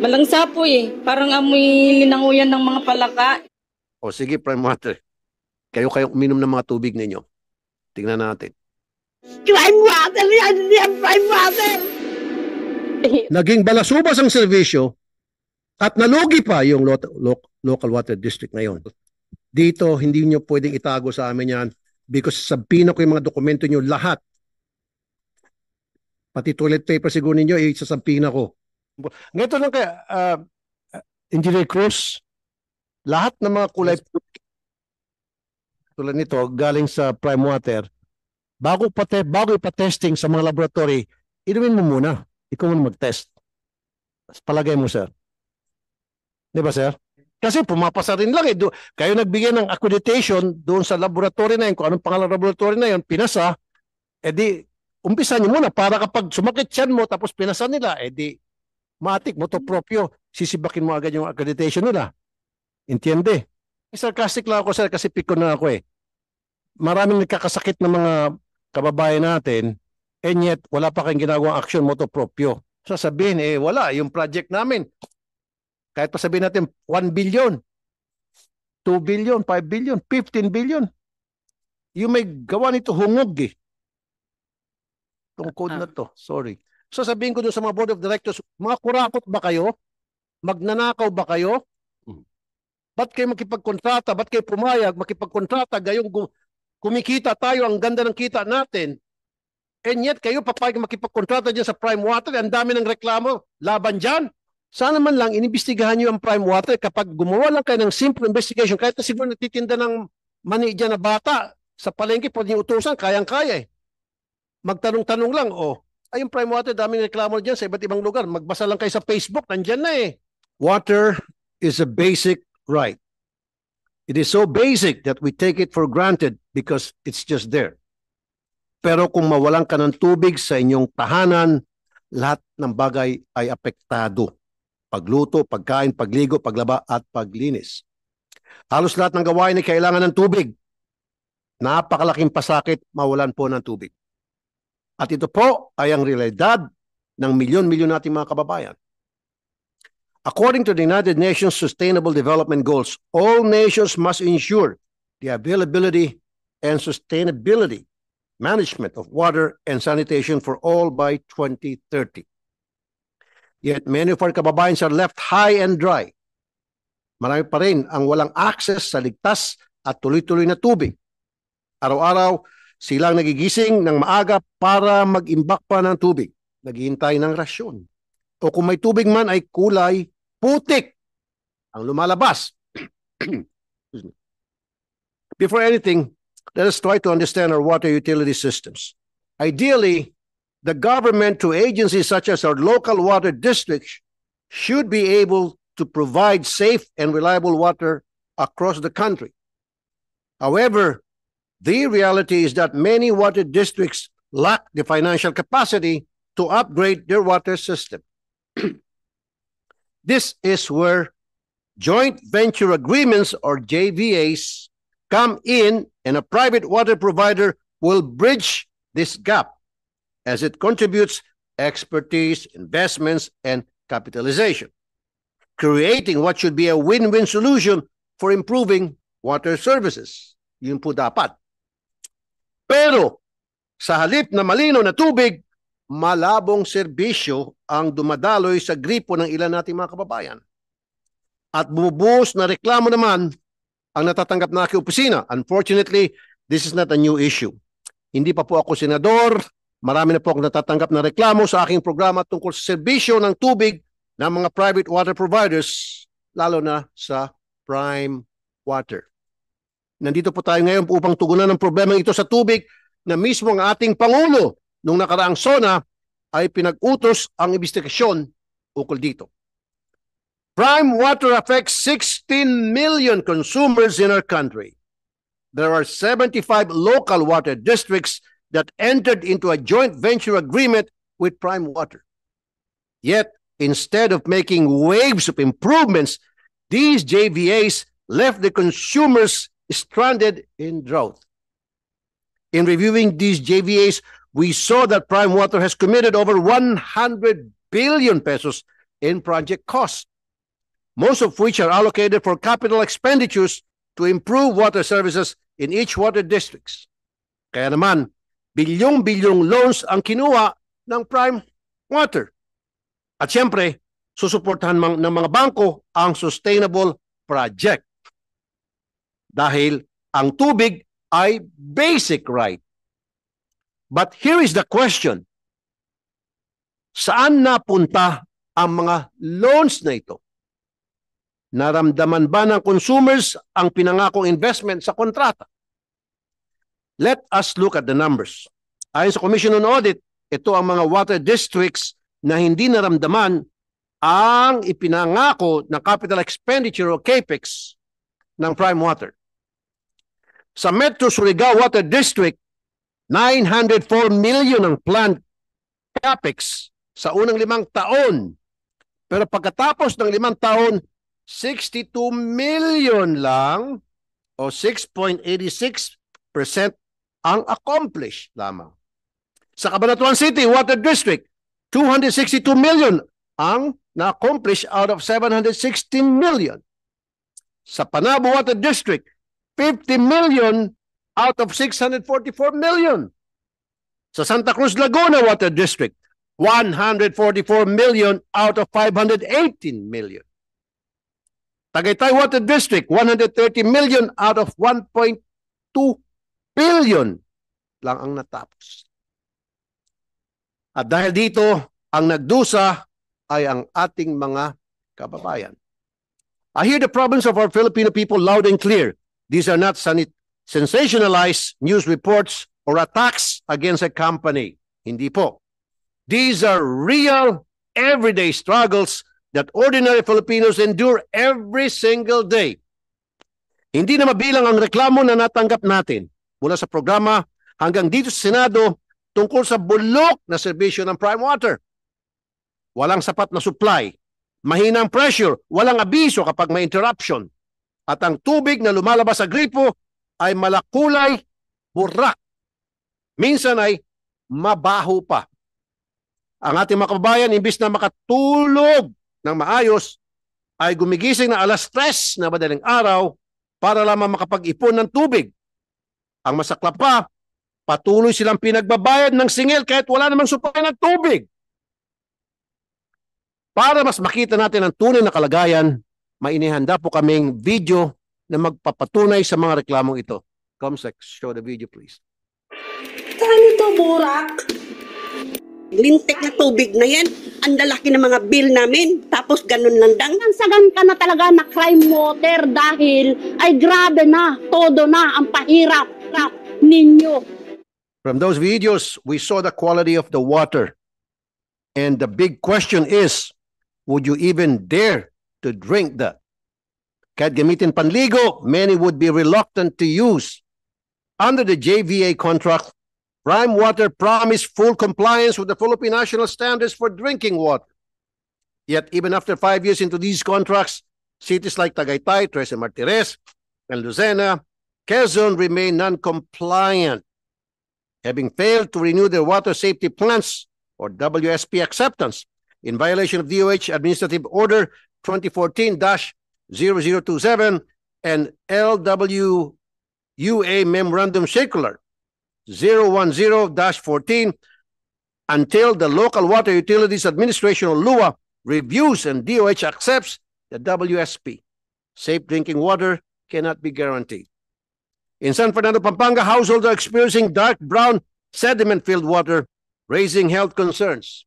Malangsapoy eh. Parang amoy linanguyan ng mga palaka. O sige, Prime Water. Kayo uminom ng mga tubig ninyo. Tingnan natin. Prime Water yan! Yan, Prime Water! Naging balasubas ang serbisyo at nalugi pa yung local water district ngayon. Dito, hindi nyo pwedeng itago sa amin yan because sabihin ko yung mga dokumento nyo lahat. Pati toilet paper siguro ninyo, isasabihin ako. Ngayon lang kaya, Engineer Cruz, lahat ng mga kulay tulad nito, galing sa Prime Water, bago ipa-testing sa mga laboratory, inumin mo muna. Ikaw muna mag-test. Palagay mo, sir. Di ba, sir? Kasi pumapasa rin lang eh. Kayo nagbigay ng accreditation doon sa laboratory na yun, kung anong pangalan laboratory na yun, pinasa, edi, umpisa nyo muna para kapag sumakit yan mo tapos pinasa nila, edi, matik, motopropyo, sisibakin mo agad yung accreditation nila. Entiende? Sarcastic lang ako, sir, kasi pikon na ako eh. Maraming nagkakasakit ng mga kababayan natin, and yet, wala pa kayong ginagawang action motopropyo. Sasabihin, wala, yung project namin. Kahit pa sabihin natin, 1 billion, 2 billion, 5 billion, 15 billion. Yung may gawa nito hungog eh. Itong code na to, sorry. So sabihin ko doon sa mga board of directors, mga kurakot ba kayo? Magnanakaw ba kayo? Ba't kayo makipagkontrata? Ba't kayo pumayag? Makipagkontrata, gayong kumikita tayo, ang ganda ng kita natin. And yet, kayo papayag makipagkontrata dyan sa Prime Water, ang dami ng reklamo, laban dyan. Sana man lang, inimbestigahan nyo ang Prime Water kapag gumawa lang kayo ng simple investigation, kahit na siguro nagtitinda ng mani dyan na bata, sa palengke, pwede yung utusan, kayang-kaya eh. Magtanong-tanong lang, ay yung Prime Water, daming reklamo dyan sa iba't ibang lugar. Magbasa lang kayo sa Facebook, nandyan na eh. Water is a basic right. It is so basic that we take it for granted because it's just there. Pero kung mawalan ka ng tubig sa inyong tahanan, lahat ng bagay ay apektado. Pagluto, pagkain, pagligo, paglaba, at paglinis. Halos lahat ng gawain ay kailangan ng tubig. Napakalaking pasakit, mawalan po ng tubig. At ito po ay ang realidad ng milyon-milyon nating mga kababayan. According to the United Nations Sustainable Development Goals, all nations must ensure the availability and sustainability management of water and sanitation for all by 2030. Yet many of our kababayans are left high and dry. Marami pa rin ang walang access sa ligtas at tuloy-tuloy na tubig. Araw-araw, silang nagigising ng maaga para mag-imbak pa ng tubig. Naghihintay ng rasyon. O kung may tubig man ay kulay putik ang lumalabas. Before anything, let us try to understand our water utility systems. Ideally, the government to agencies such as our local water districts should be able to provide safe and reliable water across the country. However, the reality is that many water districts lack the financial capacity to upgrade their water system. This is where joint venture agreements or JVAs come in, and a private water provider will bridge this gap as it contributes expertise, investments, and capitalization, creating what should be a win-win solution for improving water services. Yun po dapat. Pero sa halip na malinaw na tubig, malabong serbisyo ang dumadaloy sa gripo ng ilan nating mga kababayan. At bumubuhos na reklamo naman ang natatanggap na aking opisina. Unfortunately, this is not a new issue. Hindi pa po ako senador. Marami na po akong natatanggap na reklamo sa aking programa tungkol sa serbisyo ng tubig ng mga private water providers, lalo na sa Prime Water. Nandito po tayo ngayon upang tugunan ang problema ito sa tubig na mismo ang ating Pangulo nung nakaraang SONA ay pinag-utos ang investigasyon ukol dito. Prime Water affects 16 million consumers in our country. There are 75 local water districts that entered into a joint venture agreement with Prime Water. Yet, instead of making waves of improvements, these JVAs left the consumers stranded in drought. In reviewing these JVAs, we saw that Prime Water has committed over 100 billion pesos in project costs, most of which are allocated for capital expenditures to improve water services in each water districts. Kaya naman, bilyong-bilyong loans ang kinuha ng Prime Water. At siyempre, susuportahan ng mga bangko ang sustainable project. Dahil ang tubig ay basic right. But here is the question. Saan napunta ang mga loans na ito? Naramdaman ba ng consumers ang pinangakong investment sa kontrata? Let us look at the numbers. Ayon sa Commission on Audit, ito ang mga water districts na hindi naramdaman ang ipinangako ng capital expenditure o CAPEX ng Prime Water. Sa Metro Surigao Water District, 904 million ang planned CAPEX sa unang 5 taon. Pero pagkatapos ng 5 taon, 62 million lang o 6.86% ang accomplished lamang. Sa Cabanatuan City Water District, 262 million ang na-accomplish out of 716 million. Sa Panabo Water District, 50 million out of 644 million. Sa Santa Cruz Laguna Water District, 144 million out of 518 million. Tagaytay Water District, 130 million out of 1.2 billion lang ang natapos. At dahil dito, ang nagdusa ay ang ating mga kababayan. I hear the problems of our Filipino people loud and clear. These are not sensationalized news reports or attacks against a company. Hindi po. These are real, everyday struggles that ordinary Filipinos endure every single day. Hindi na mabilang ang reklamo na natanggap natin mula sa programa hanggang dito sa Senado tungkol sa bulok na serbisyo ng Prime Water. Walang sapat na supply, mahinang pressure, walang abiso kapag may interruption. At ang tubig na lumalabas sa gripo ay malakulay, burak. Minsan ay mabaho pa. Ang ating mga kababayan, imbis na makatulog ng maayos, ay gumigising na 3:00 na madaling araw para lamang makapag-ipon ng tubig. Ang masaklap pa, patuloy silang pinagbabayad ng singil kahit wala namang supply ng tubig. Para mas makita natin ang tunay na kalagayan, may inihanda po kaming video na magpapatunay sa mga reklamong ito. Comsec, show the video please. Saan ito, Burak? Lintik na tubig na yan. Ang lalaki ng mga bill namin. Tapos ganun lang dang. Sagan ka na talaga na crime water dahil ay grabe na, todo na ang pahirap ninyo. From those videos, we saw the quality of the water. And the big question is, would you even dare to drink that? Kahit gamitin panligo, many would be reluctant to use. Under the JVA contract, Prime Water promised full compliance with the Philippine National Standards for Drinking Water. Yet, even after 5 years into these contracts, cities like Tagaytay, Tres Martires, and Lucena, Quezon remain non-compliant, having failed to renew their water safety plans or WSP acceptance in violation of DOH Administrative Order 2014-0027 and LWUA Memorandum Circular 010-14 until the Local Water Utilities Administration or LUA reviews and DOH accepts the WSP. Safe drinking water cannot be guaranteed. In San Fernando, Pampanga, households are experiencing dark brown sediment-filled water, raising health concerns.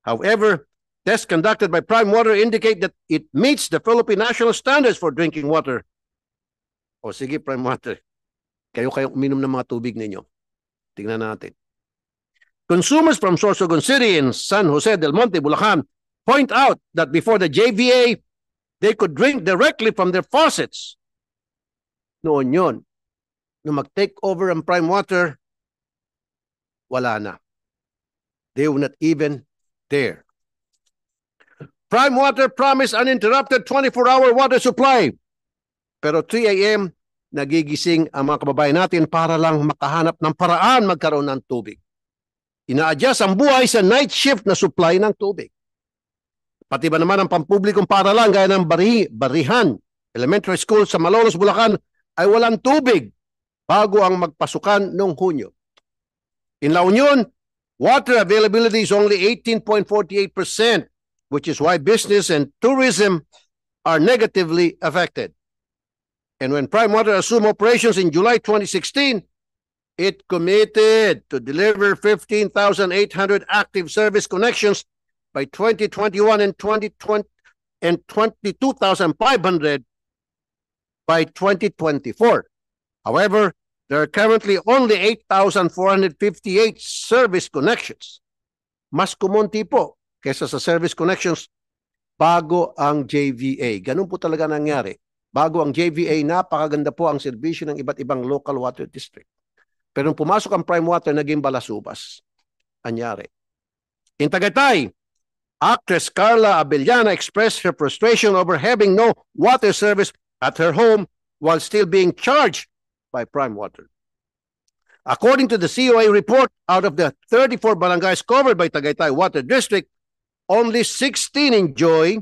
However, tests conducted by Prime Water indicate that it meets the Philippine National Standards for Drinking Water. O sige, Prime Water, kayo uminom ng mga tubig ninyo. Tingnan natin. Consumers from Sorsogon City and San Jose del Monte, Bulacan, point out that before the JVA, they could drink directly from their faucets. Noon yun. Nung mag-take over ang Prime Water, wala na. They will not even dare. Prime Water promised uninterrupted 24-hour water supply. Pero 3 a.m., nagigising ang mga kababayan natin para lang makahanap ng paraan magkaroon ng tubig. Ina-adjust ang buhay sa night shift na supply ng tubig. Pati ba naman ang pampublikong paaralan gaya ng Barihan Elementary School sa Malolos, Bulacan ay walang tubig bago ang magpasukan noong Hunyo. In La Union, water availability is only 18.48%, which is why business and tourism are negatively affected. And when Prime Water assumed operations in July 2016, it committed to deliver 15,800 active service connections by 2021 and 2020 and 22,500 by 2024. However, there are currently only 8,458 service connections. Mas kumonti po kaysa sa service connections bago ang JVA. Ganun po talaga nangyari. Bago ang JVA, napakaganda po ang serbisyo ng iba't ibang local water district. Pero nung pumasok ang Prime Water, naging balasubas. Anyari. In Tagaytay, actress Carla Abellana expressed her frustration over having no water service at her home while still being charged by Prime Water. According to the COA report, out of the 34 barangays covered by Tagaytay Water District, only 16 enjoy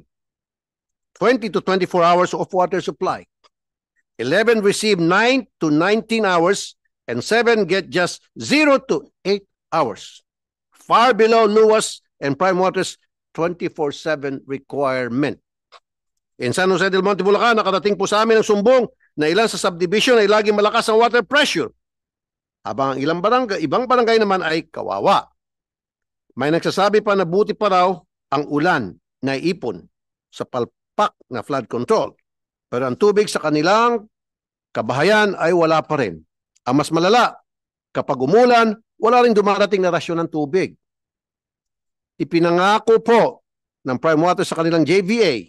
20 to 24 hours of water supply. 11 receive 9 to 19 hours, and 7 get just 0 to 8 hours. Far below LUAS and Prime Water's 24/7 requirement. In San Jose del Monte, Bulacan, nakarating po sa amin ang sumbong na ilan sa subdivision ay laging malakas ang water pressure. Habang ang ibang barangay naman ay kawawa. May nagsasabi pa na buti pa raw ang ulan na ipon sa palpak na flood control. Pero ang tubig sa kanilang kabahayan ay wala pa rin. Ang mas malala, kapag umulan, wala rin dumarating na rasyon ng tubig. Ipinangako po ng Prime Water sa kanilang JVA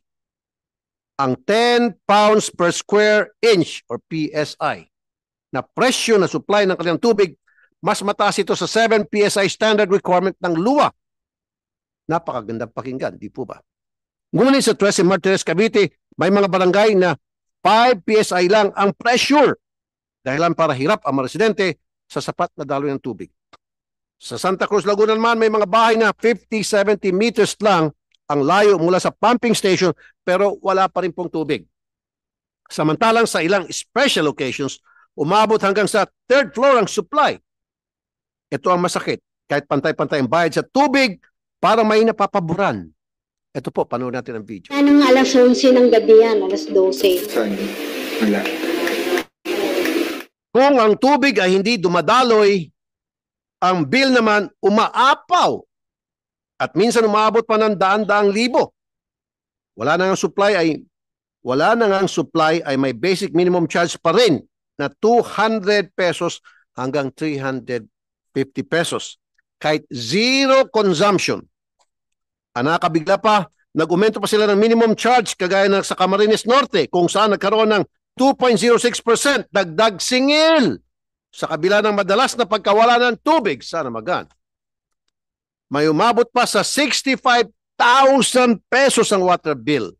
ang 10 pounds per square inch or PSI na presyo na supply ng kanilang tubig, mas mataas ito sa 7 PSI standard requirement ng LUA. Napakagandang pakinggan, di po ba? Ngunit sa Tres y Martires, Cavite, may mga barangay na 5 PSI lang ang pressure dahilan para hirap ang mga residente sa sapat na daloy ng tubig. Sa Santa Cruz, Laguna naman, may mga bahay na 50-70 meters lang ang layo mula sa pumping station pero wala pa rin pong tubig. Samantalang sa ilang special occasions, umabot hanggang sa 3rd floor ang supply. Ito ang masakit. Kahit pantay-pantay ang bayad sa tubig, para may napapaboran. Ito po, panood natin ang video. Anong alas 11 ng gabi yan, alas 12. Saan? Wala. Kung ang tubig ay hindi dumadaloy, ang bill naman umaapaw. At minsan umabot pa ng daan-daang libo. Wala na ngang supply ay may basic minimum charge pa rin na 200 pesos hanggang 350 pesos. Kahit zero consumption. Ang nakabigla pa, nag-umento pa sila ng minimum charge kagaya ng sa Camarines Norte kung saan nagkaroon ng 2.06% dagdag singil sa kabila ng madalas na pagkawala ng tubig sa Namagan. May umabot pa sa 65,000 pesos ang water bill.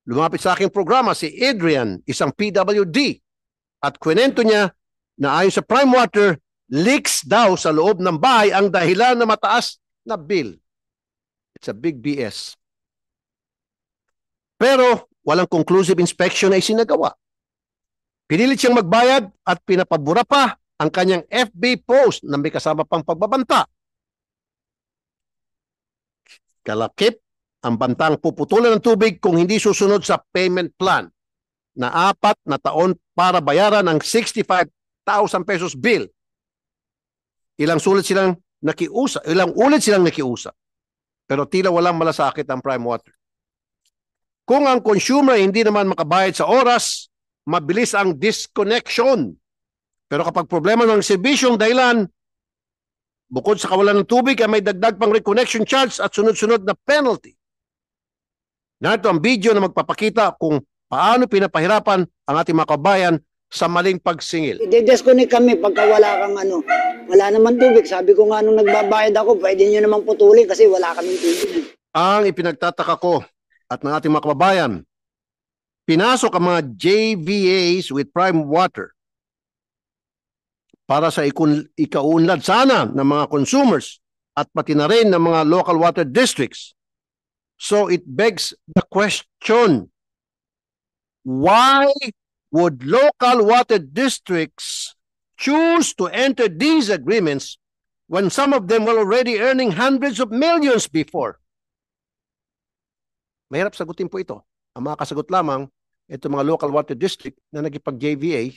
Lumapit sa aking programa si Adrian, isang PWD, at kwento niya na ayon sa Prime Water, leaks daw sa loob ng bahay ang dahilan na mataas na bill. It's a big BS. Pero walang conclusive inspection ay sinagawa. Pinilit siyang magbayad at pinapabura pa ang kanyang FB post na may kasama pang pagbabanta. Kalakip ang bantang puputulan ng tubig kung hindi susunod sa payment plan na 4 na taon para bayaran ang 65,000 pesos bill. Ilang ulit silang nakiusap. Pero tila walang malasakit ang Prime Water. Kung ang consumer hindi naman makabayad sa oras, mabilis ang disconnection. Pero kapag problema ng serbisyong dahilan, bukod sa kawalan ng tubig ay may dagdag pang reconnection charge at sunod-sunod na penalty. Narito ang video na magpapakita kung paano pinapahirapan ang ating mga kabayan sa maling pagsingil. I-disconnect kami pagka wala kang wala naman tubig. Sabi ko nga nung nagbabayad ako, pwede nyo namang putulin kasi wala kaming tubig. Ang ipinagtataka ko at ng ating mga kababayan, pinasok ang mga JVAs with Prime Water para sa ikaunlad sana ng mga consumers at pati na rin ng mga local water districts. So it begs the question, why would local water districts choose to enter these agreements when some of them were already earning hundreds of millions before? Mahirap sagutin po ito. Ang makakasagot lamang ito mga local water district na nagipag-JVA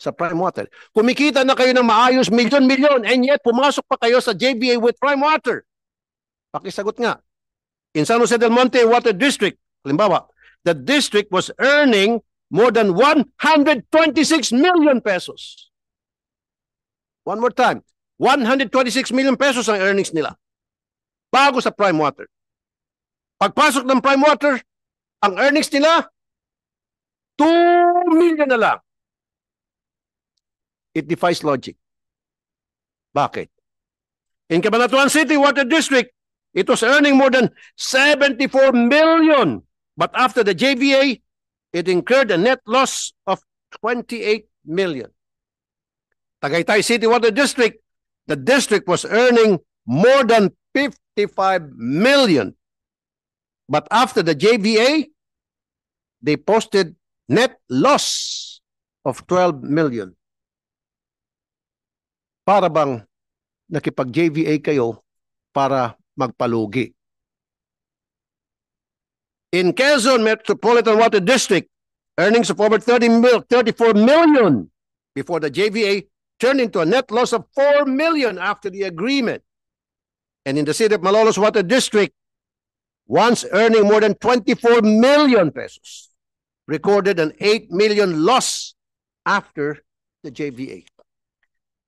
sa Prime Water. Kumikita na kayo ng maayos milyon-milyon and yet pumasok pa kayo sa JVA with Prime Water. Pakisagot nga. In San Jose del Monte Water District, halimbawa, the district was earning more than 126 million pesos. One more time, 126 million pesos ang earnings nila bago sa Prime Water. Pagpasok ng Prime Water, ang earnings nila, 2 million na lang. It defies logic. Bakit? In Cabanatuan City Water District, it was earning more than 74 million. But after the JVA, it incurred a net loss of 28 million. Tagaytay City Water District, the district was earning more than 55 million. But after the JVA, they posted net loss of 12 million. Para bang nakipag-JVA kayo para magpalugi. In Quezon Metropolitan Water District, earnings of over 34 million before the JVA turned into a net loss of 4 million after the agreement. And in the city of Malolos Water District, once earning more than 24 million pesos, recorded an 8 million loss after the JVA.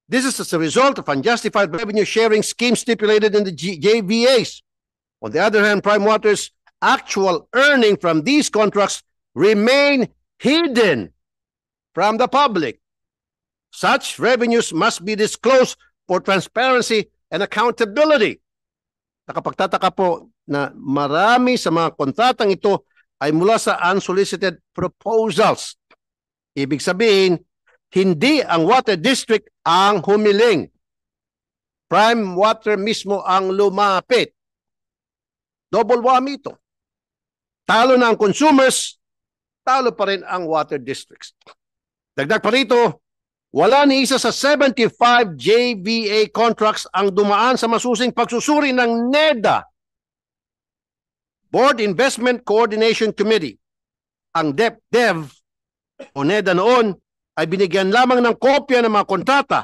This is as a result of unjustified revenue sharing schemes stipulated in the JVAs. On the other hand, Prime Water's actual earning from these contracts remain hidden from the public. Such revenues must be disclosed for transparency and accountability. Nakapagtataka po na marami sa mga kontratang ito ay mula sa unsolicited proposals. Ibig sabihin, hindi ang water district ang humiling. Prime Water mismo ang lumapit. Double whammy ito. Talo na ang consumers, talo pa rin ang water districts. Dagdag pa rito, wala ni isa sa 75 JVA contracts ang dumaan sa masusing pagsusuri ng NEDA, Board Investment Coordination Committee. Ang DepDev o NEDA noon ay binigyan lamang ng kopya ng mga kontrata.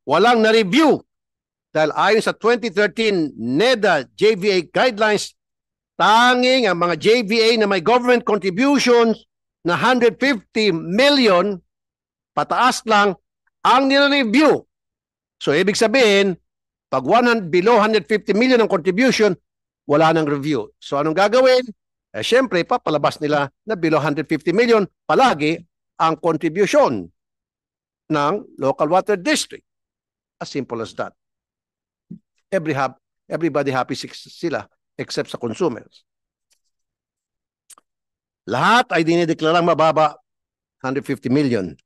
Walang na-review dahil ayon sa 2013 NEDA JVA guidelines, tanging ang mga JVA na may government contributions na 150 million pataas lang ang nire-review. So ibig sabihin, pag below 150 million ang contribution, wala nang review. So anong gagawin? Siyempre, papalabas nila na below 150 million palagi ang contribution ng local water district. As simple as that. Everybody happy sila except sa consumers. Lahat ay dinideklarang mababa, 150 million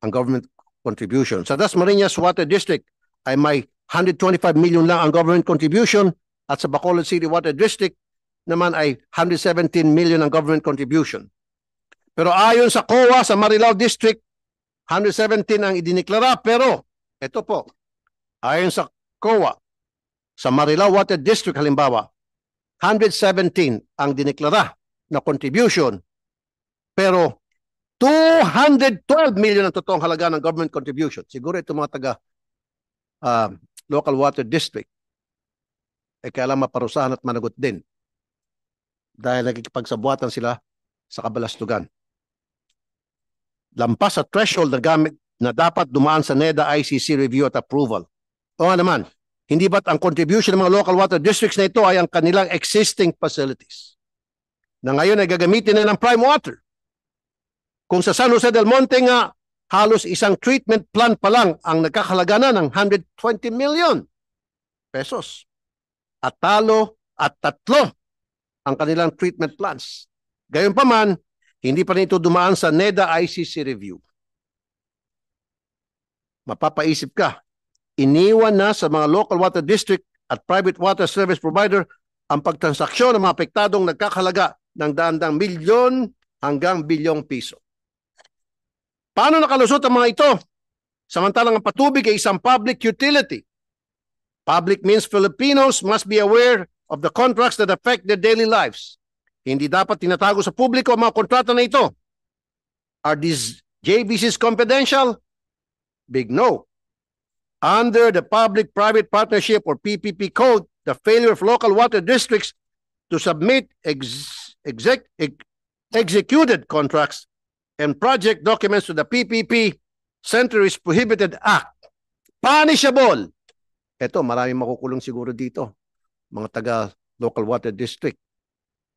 ang government contribution. Sa Dasmariñas Water District ay may 125 million lang ang government contribution at sa Bacolod City Water District naman ay 117 million ang government contribution. Pero ayon sa COA sa Marilao District, 117 ang idineklara. Pero ito po, ayon sa COA sa Marilao Water District halimbawa, 117 ang dineklara na contribution. Pero 212 million ang totoong halaga ng government contribution. Siguro ito mga taga local water district kaya lang maparusahan at managot din dahil nagkikipagsabuatan sila sa kabalastugan. Lampas sa threshold na gamit na dapat dumaan sa NEDA ICC review at approval. O nga naman, hindi ba't ang contribution ng mga local water districts na ito ay ang kanilang existing facilities na ngayon ay gagamitin na ng Prime Water? Kung sa San Jose del Monte nga, halos isang treatment plant pa lang ang nagkakahalaga na ng 120 million pesos. At talo at tatlo ang kanilang treatment plants. Gayunpaman, hindi pa rin ito dumaan sa NEDA ICC review. Mapapaisip ka, iniwan na sa mga local water district at private water service provider ang pagtransaksyon ng mga apektadong nagkakahalaga ng daan-daang milyon hanggang bilyong piso. Paano nakalusot ang mga ito? Samantalang ang patubig ay isang public utility. Public means Filipinos must be aware of the contracts that affect their daily lives. Hindi dapat tinatago sa publiko ang mga kontrata na ito. Are these JVCs confidential? Big no. Under the Public-Private Partnership or PPP Code, the failure of local water districts to submit executed contracts and project documents to the PPP Center is Prohibited Act. Punishable. Ito, maraming makukulong siguro dito. Mga taga local water district.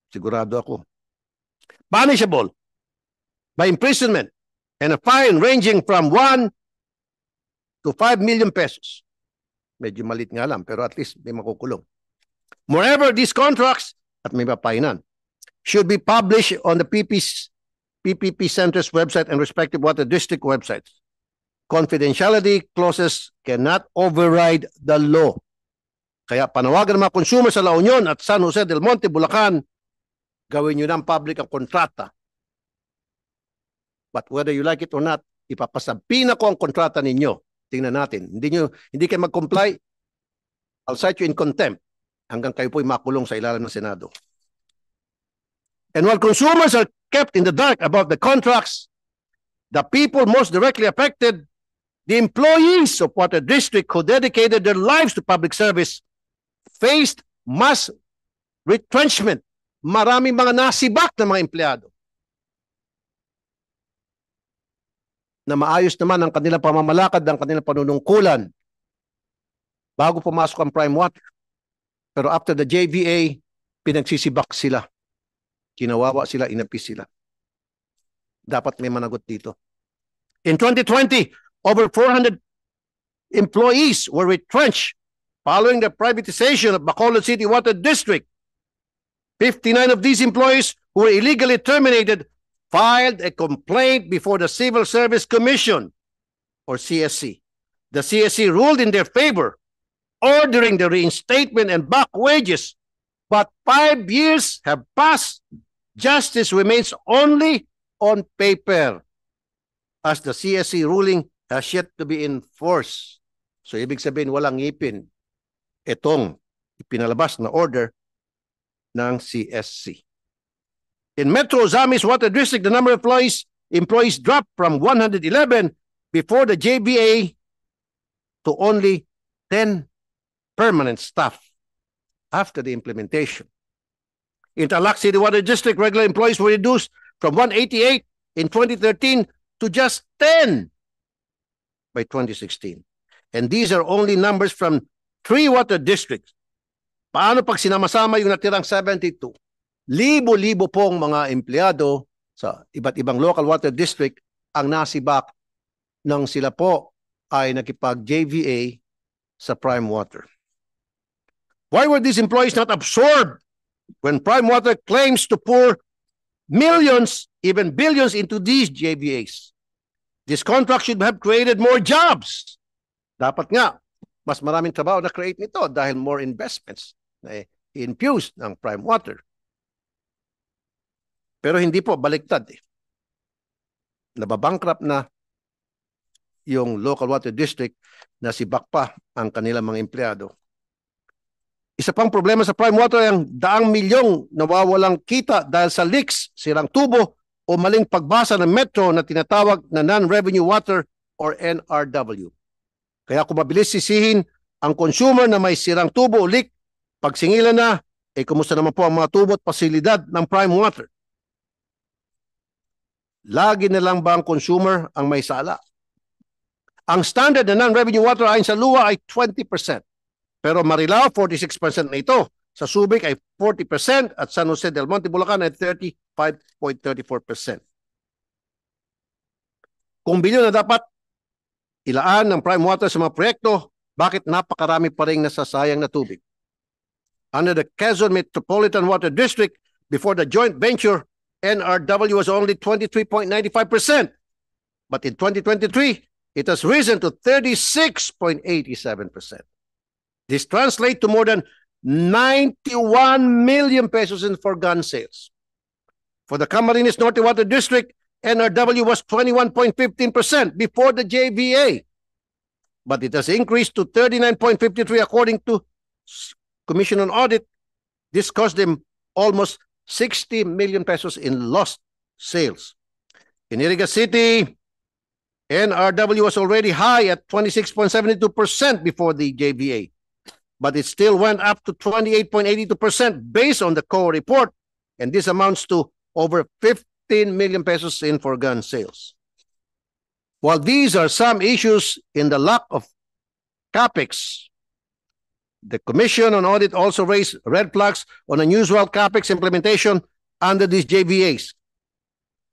Sigurado ako. Punishable by imprisonment and a fine ranging from 1 to 5 million pesos. Medyo malit nga lang, pero at least may makukulong. Moreover, these contracts, at may papainan, should be published on the PPP Center's website and respective water district websites. Confidentiality clauses cannot override the law. Kaya panawagan ng mga consumer sa La Union at San Jose del Monte, Bulacan, gawin nyo ng public ang kontrata. But whether you like it or not, ipapasabi ko ang kontrata ninyo. Tingnan natin. Hindi kayo mag-comply, I'll cite you in contempt hanggang kayo po'y makulong sa ilalim ng Senado. And while consumers are kept in the dark about the contracts, the people most directly affected, the employees of Water District who dedicated their lives to public service, faced mass retrenchment. Maraming mga nasibak na mga empleyado na maayos naman ang kanilang pamamalakad, ang kanilang panunungkulan bago pumasok ang Prime Water. Pero after the JVA, pinagsisibak sila. Kinawawa sila, inapis sila. Dapat may managot dito. In 2020, over 400 employees were retrenched following the privatization of Bacolod City Water District. 59 of these employees who were illegally terminated filed a complaint before the Civil Service Commission, or CSC. The CSC ruled in their favor, ordering the reinstatement and back wages. But 5 years have passed. Justice remains only on paper, as the CSC ruling has yet to be enforced. So ibig sabihin walang ngipin itong ipinalabas na order ng CSC. In Metro Zamis Water District, the number of employees dropped from 111 before the JBA to only 10 permanent staff after the implementation. In Tarlac City Water District, regular employees were reduced from 188 in 2013 to just 10 by 2016. And these are only numbers from 3 water districts. Paano pag sinama-sama yung natirang 72? Libo-libo pong mga empleyado sa iba't ibang local water district ang nasibak nang sila po ay nakipag-JVA sa Prime Water. Why were these employees not absorbed when Prime Water claims to pour millions, even billions into these JVAs? This contract should have created more jobs. Dapat nga, mas maraming trabaho na create nito dahil more investments na infused ng Prime Water. Pero hindi po, baliktad eh. Nababankrupt na yung local water district na sibak pa ang kanilang mga empleyado. Isa pang problema sa Prime Water ay ang daang milyong nawawalang kita dahil sa leaks, sirang tubo o maling pagbasa ng Metro na tinatawag na non-revenue water or NRW. Kaya kung mabilis sisihin ang consumer na may sirang tubo o leak, pagsingilan na, kumusta naman po ang mga tubo at pasilidad ng Prime Water? Lagi na lang ba ang consumer ang may sala? Ang standard na non-revenue water ayon sa LUA ay 20%. Pero Marilao, 46% na ito. Sa Subic ay 40% at San Jose del Monte, Bulacan ay 35.34%. Kung bilyon na dapat ilaan ng Prime Water sa mga proyekto, bakit napakarami pa rin nasasayang na tubig? Under the Quezon Metropolitan Water District, before the joint venture, NRW was only 23.95%. But in 2023, it has risen to 36.87%. This translates to more than 91 million pesos in foregone sales. For the Camarines Norte Water District, NRW was 21.15% before the JVA, but it has increased to 39.53% according to Commission on Audit. This cost them almost 60 million pesos in lost sales. In Iriga City, NRW was already high at 26.72% before the JVA, but it still went up to 28.82% based on the COA report, and this amounts to over 15 million pesos in foregone sales. While these are some issues in the lack of CAPEX, the Commission on Audit also raised red flags on unusual CAPEX implementation under these JVAs.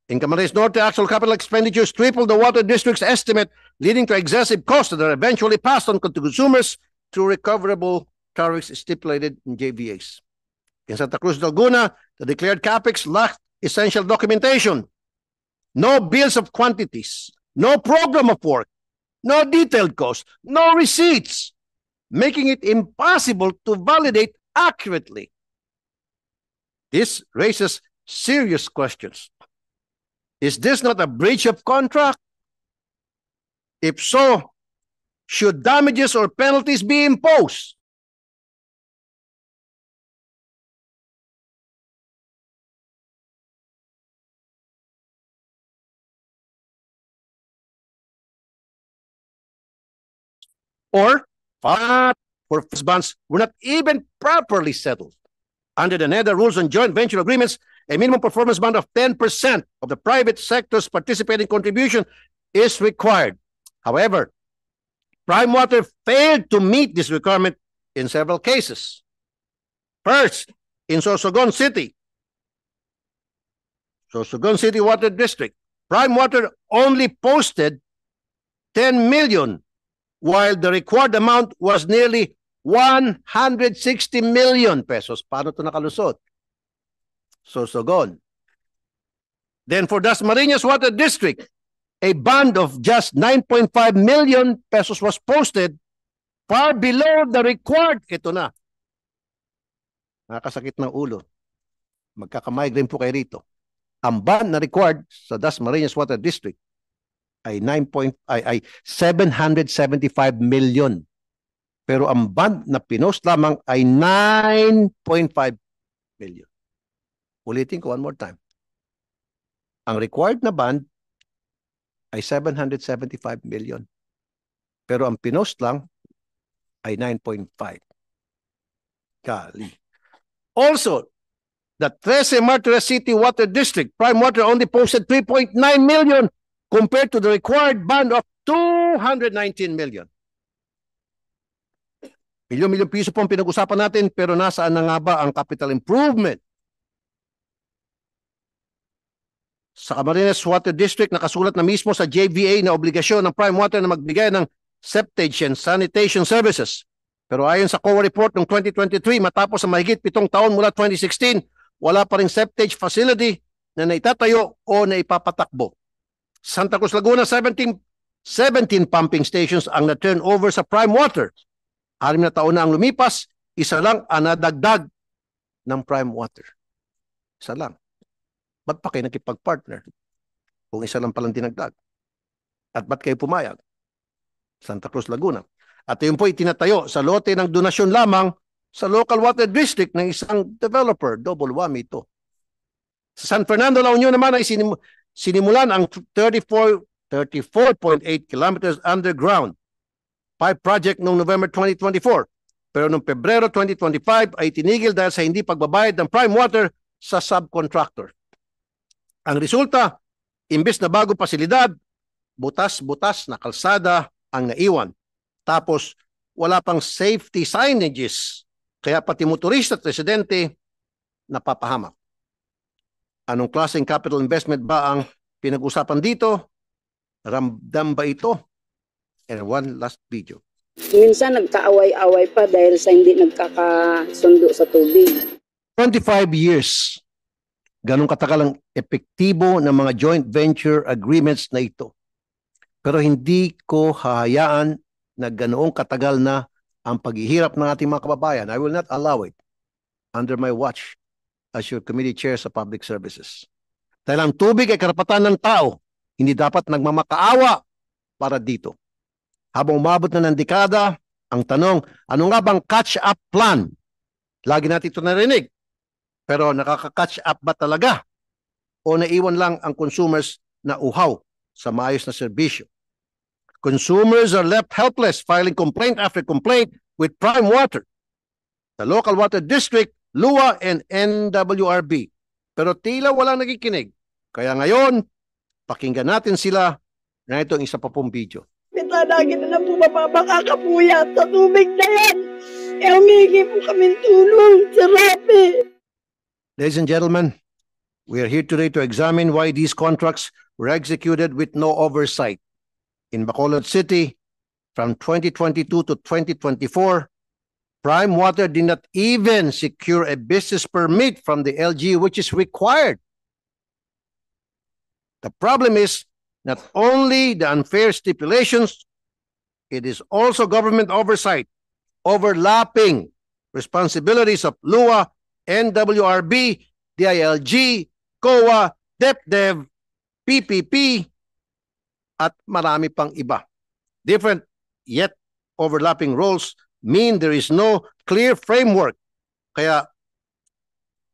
In Camarines Norte, actual capital expenditures tripled the water district's estimate, leading to excessive costs that are eventually passed on to consumers through recoverable tariffs stipulated in JVAs. In Santa Cruz, Laguna, the declared CAPEX lacked essential documentation, no bills of quantities, no program of work, no detailed costs, no receipts, making it impossible to validate accurately. This raises serious questions. Is this not a breach of contract? If so, should damages or penalties be imposed? Or for bonds were not even properly settled. Under the NEDA rules on joint venture agreements, a minimum performance bond of 10% of the private sector's participating contribution is required. However, Prime Water failed to meet this requirement in several cases. First, in Sorsogon City Water District, Prime Water only posted 10 million, while the required amount was nearly 160 million pesos. Paano ito nakalusot? Sorsogon. Then for Dasmariñas Water District, a bond of just 9.5 million pesos was posted, far below the required. Ito na. Nakakasakit ng ulo. Magkakamigraine po kayo rito. Ang bond na required sa Dasmariñas Water District ay 775 million. Pero ang bond na pinost lamang ay 9.5 million. Ulitin ko one more time. Ang required na bond ay 775 million. Pero ang pinost lang ay 9.5. Kali. Also, the 13 Martires City Water District, Prime Water only posted 3.9 million compared to the required bond of 219 million. Milyon-milyon piso po ang pinag-usapan natin, pero nasaan na nga ba ang capital improvement? Sa Camarines Water District, nakasulat na mismo sa JVA na obligasyon ng Prime Water na magbigay ng septage and sanitation services. Pero ayon sa COA report ng 2023, matapos ang mahigit 7 taon mula 2016, wala pa ring septage facility na naitatayo o naipapatakbo. Santa Cruz, Laguna, 17 pumping stations ang na-turn over sa Prime Water. 6 na taon na ang lumipas, isa lang ang nadagdag ng Prime Water. Isa lang. Ba't pa kayo nakipag-partner kung isa lang palang dinagdag? At ba't kayo pumayag? Santa Cruz, Laguna. At yun po itinatayo sa lote ng donasyon lamang sa local water district ng isang developer. Double whammy ito. Sa San Fernando, La Union naman ay sinimulan ang 34.8 kilometers underground pipe project noong November 2024. Pero noong Pebrero 2025 ay tinigil dahil sa hindi pagbabayad ng Prime Water sa subcontractor. Ang resulta, imbes na bago pasilidad, butas-butas na kalsada ang naiwan. Tapos wala pang safety signages, kaya pati motorista at residente napapahamak. Anong klaseng capital investment ba ang pinag-usapan dito? Ramdam ba ito? And one last video. Minsan nagkaaway-away pa dahil sa hindi nagkakasundo sa tubig. 25 years. Ganong katagal ang epektibo ng mga joint venture agreements na ito. Pero hindi ko hahayaan na ganoong katagal na ang paghihirap ng ating mga kababayan. I will not allow it under my watch as your committee chair sa public services. Dahil ang tubig ay karapatan ng tao, hindi dapat nagmamakaawa para dito. Habang umabot na ng dekada, ang tanong, ano nga bang catch-up plan? Lagi natin ito narinig. Pero nakaka-catch up ba talaga? O naiwan lang ang consumers na uhaw sa maayos na serbisyo? Consumers are left helpless, filing complaint after complaint with Prime Water, the local water district, LUA, and NWRB. Pero tila walang nakikinig. Kaya ngayon, pakinggan natin sila na itong isa pa pong video. Pitanagin na lang po makakapuyat sa tubig na yan. E humingi po kami tulong sa Rapi. Ladies and gentlemen, we are here today to examine why these contracts were executed with no oversight. In Bacolod City, from 2022 to 2024, Prime Water did not even secure a business permit from the LG, which is required. The problem is not only the unfair stipulations, it is also government oversight, overlapping responsibilities of LUA, NWRB, DILG, COA, DepDev, PPP, at marami pang iba. Different yet overlapping roles mean there is no clear framework. Kaya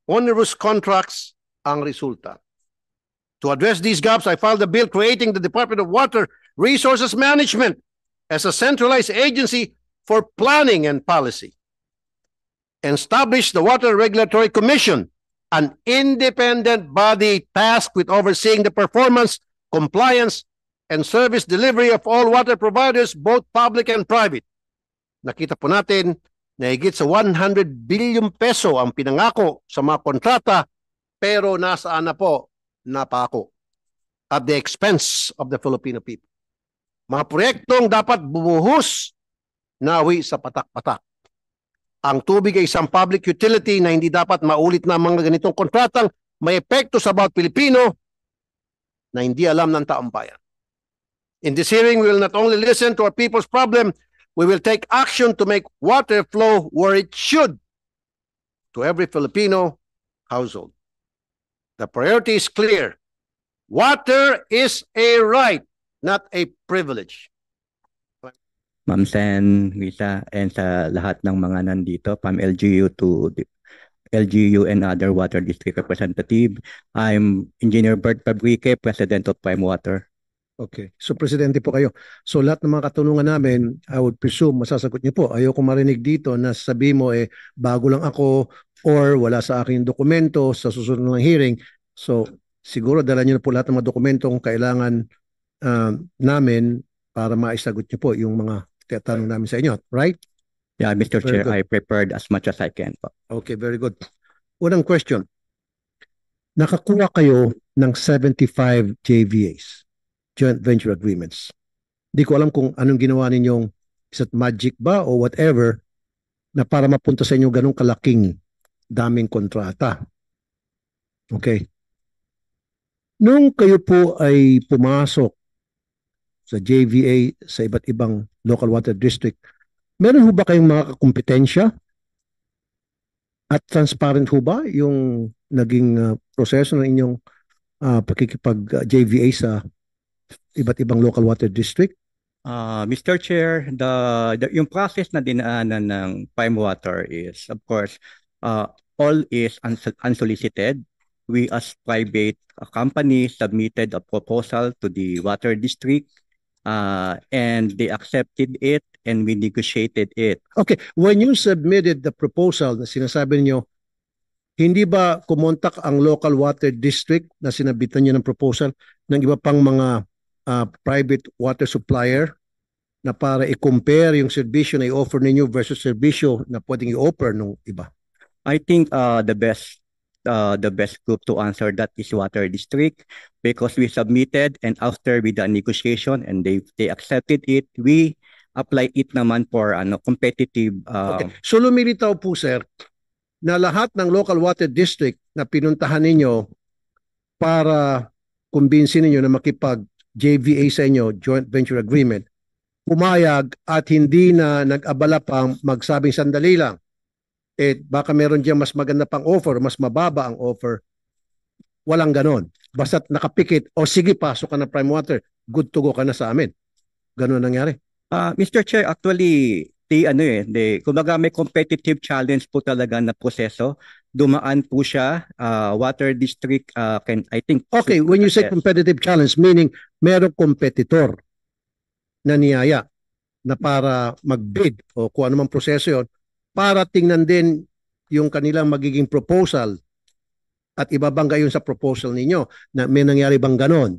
onerous contracts ang resulta. To address these gaps, I filed a bill creating the Department of Water Resources Management as a centralized agency for planning and policy. And established the Water Regulatory Commission, an independent body tasked with overseeing the performance, compliance, and service delivery of all water providers, both public and private. Nakita po natin na higit sa 100 billion peso ang pinangako sa mga kontrata, pero nasaan na po? Napako. At the expense of the Filipino people. Mga proyektong dapat bumuhos, nawi sa patak-patak. Ang tubig ay isang public utility na hindi dapat maulit na mga ganitong kontratang may epekto sa bawat Pilipino na hindi alam ng taong bayan. In this hearing, we will not only listen to our people's problem, we will take action to make water flow where it should to every Filipino household. The priority is clear. Water is a right, not a privilege. Ma'am Sen, Risa, and sa lahat ng mga nandito, from LGU to LGU and other water district representative. I'm Engineer Bert Fabrique, President of Prime Water. Okay. So, Presidente po kayo. So, lahat ng mga katanungan namin, I would presume, masasagot niyo po. Ayoko marinig dito na sabi mo, bago lang ako or wala sa akin dokumento sa susunod ng hearing. So, siguro dala niyo na po lahat ng mga dokumentong kailangan namin para maisagot niyo po yung mga tatanong namin sa inyo. Right? Yeah, Mr. Very Chair, good. I prepared as much as I can. Okay, very good. Unang question. Nakakuha kayo ng 75 JVAs, Joint Venture Agreements. Di ko alam kung anong ginawa ninyong isa't magic ba o whatever na para mapunta sa inyo ganong kalaking daming kontrata. Okay. Nung kayo po ay pumasok sa JVA sa iba't ibang local water district, meron ho ba kayong mga kakumpetensya? At transparent ho ba yung naging proseso ng inyong pakikipag-JVA sa iba't ibang local water district? Mr. Chair, yung process na dinaanan ng Prime Water is, of course, all is unsolicited. We as private company submitted a proposal to the water district and they accepted it and we negotiated it. Okay, when you submitted the proposal na sinasabi niyo, hindi ba kumontak ang local water district na sinabitan niyo ng proposal ng iba pang mga private water supplier na para i-compare yung serbisyo na i-offer ninyo versus serbisyo na pwedeng i-offer ng iba? I think the best group to answer that is Water District because we submitted and after with the negotiation and they accepted it, we apply it naman for competitive. Okay. So lumilitaw po sir na lahat ng local water district na pinuntahan ninyo para kumbinsin ninyo na makipag JVA sa inyo, Joint Venture Agreement, pumayag at hindi na nag-abala pang magsabing sandali lang, baka meron diyang mas maganda pang offer, mas mababa ang offer. Walang ganon. Basta't nakapikit, sige, pasok ka na Prime Water, good to go ka na sa amin. Ganon nangyari. Mr. Chair, actually, kumbaga may competitive challenge po talaga na proseso. Dumaan po siya, Water District, I think. Okay, when you say competitive challenge, meaning merong competitor na niyaya na para mag-bid o kung anumang proseso yon para tingnan din yung kanilang magiging proposal at ibabangga yun sa proposal ninyo na may nangyari bang ganon?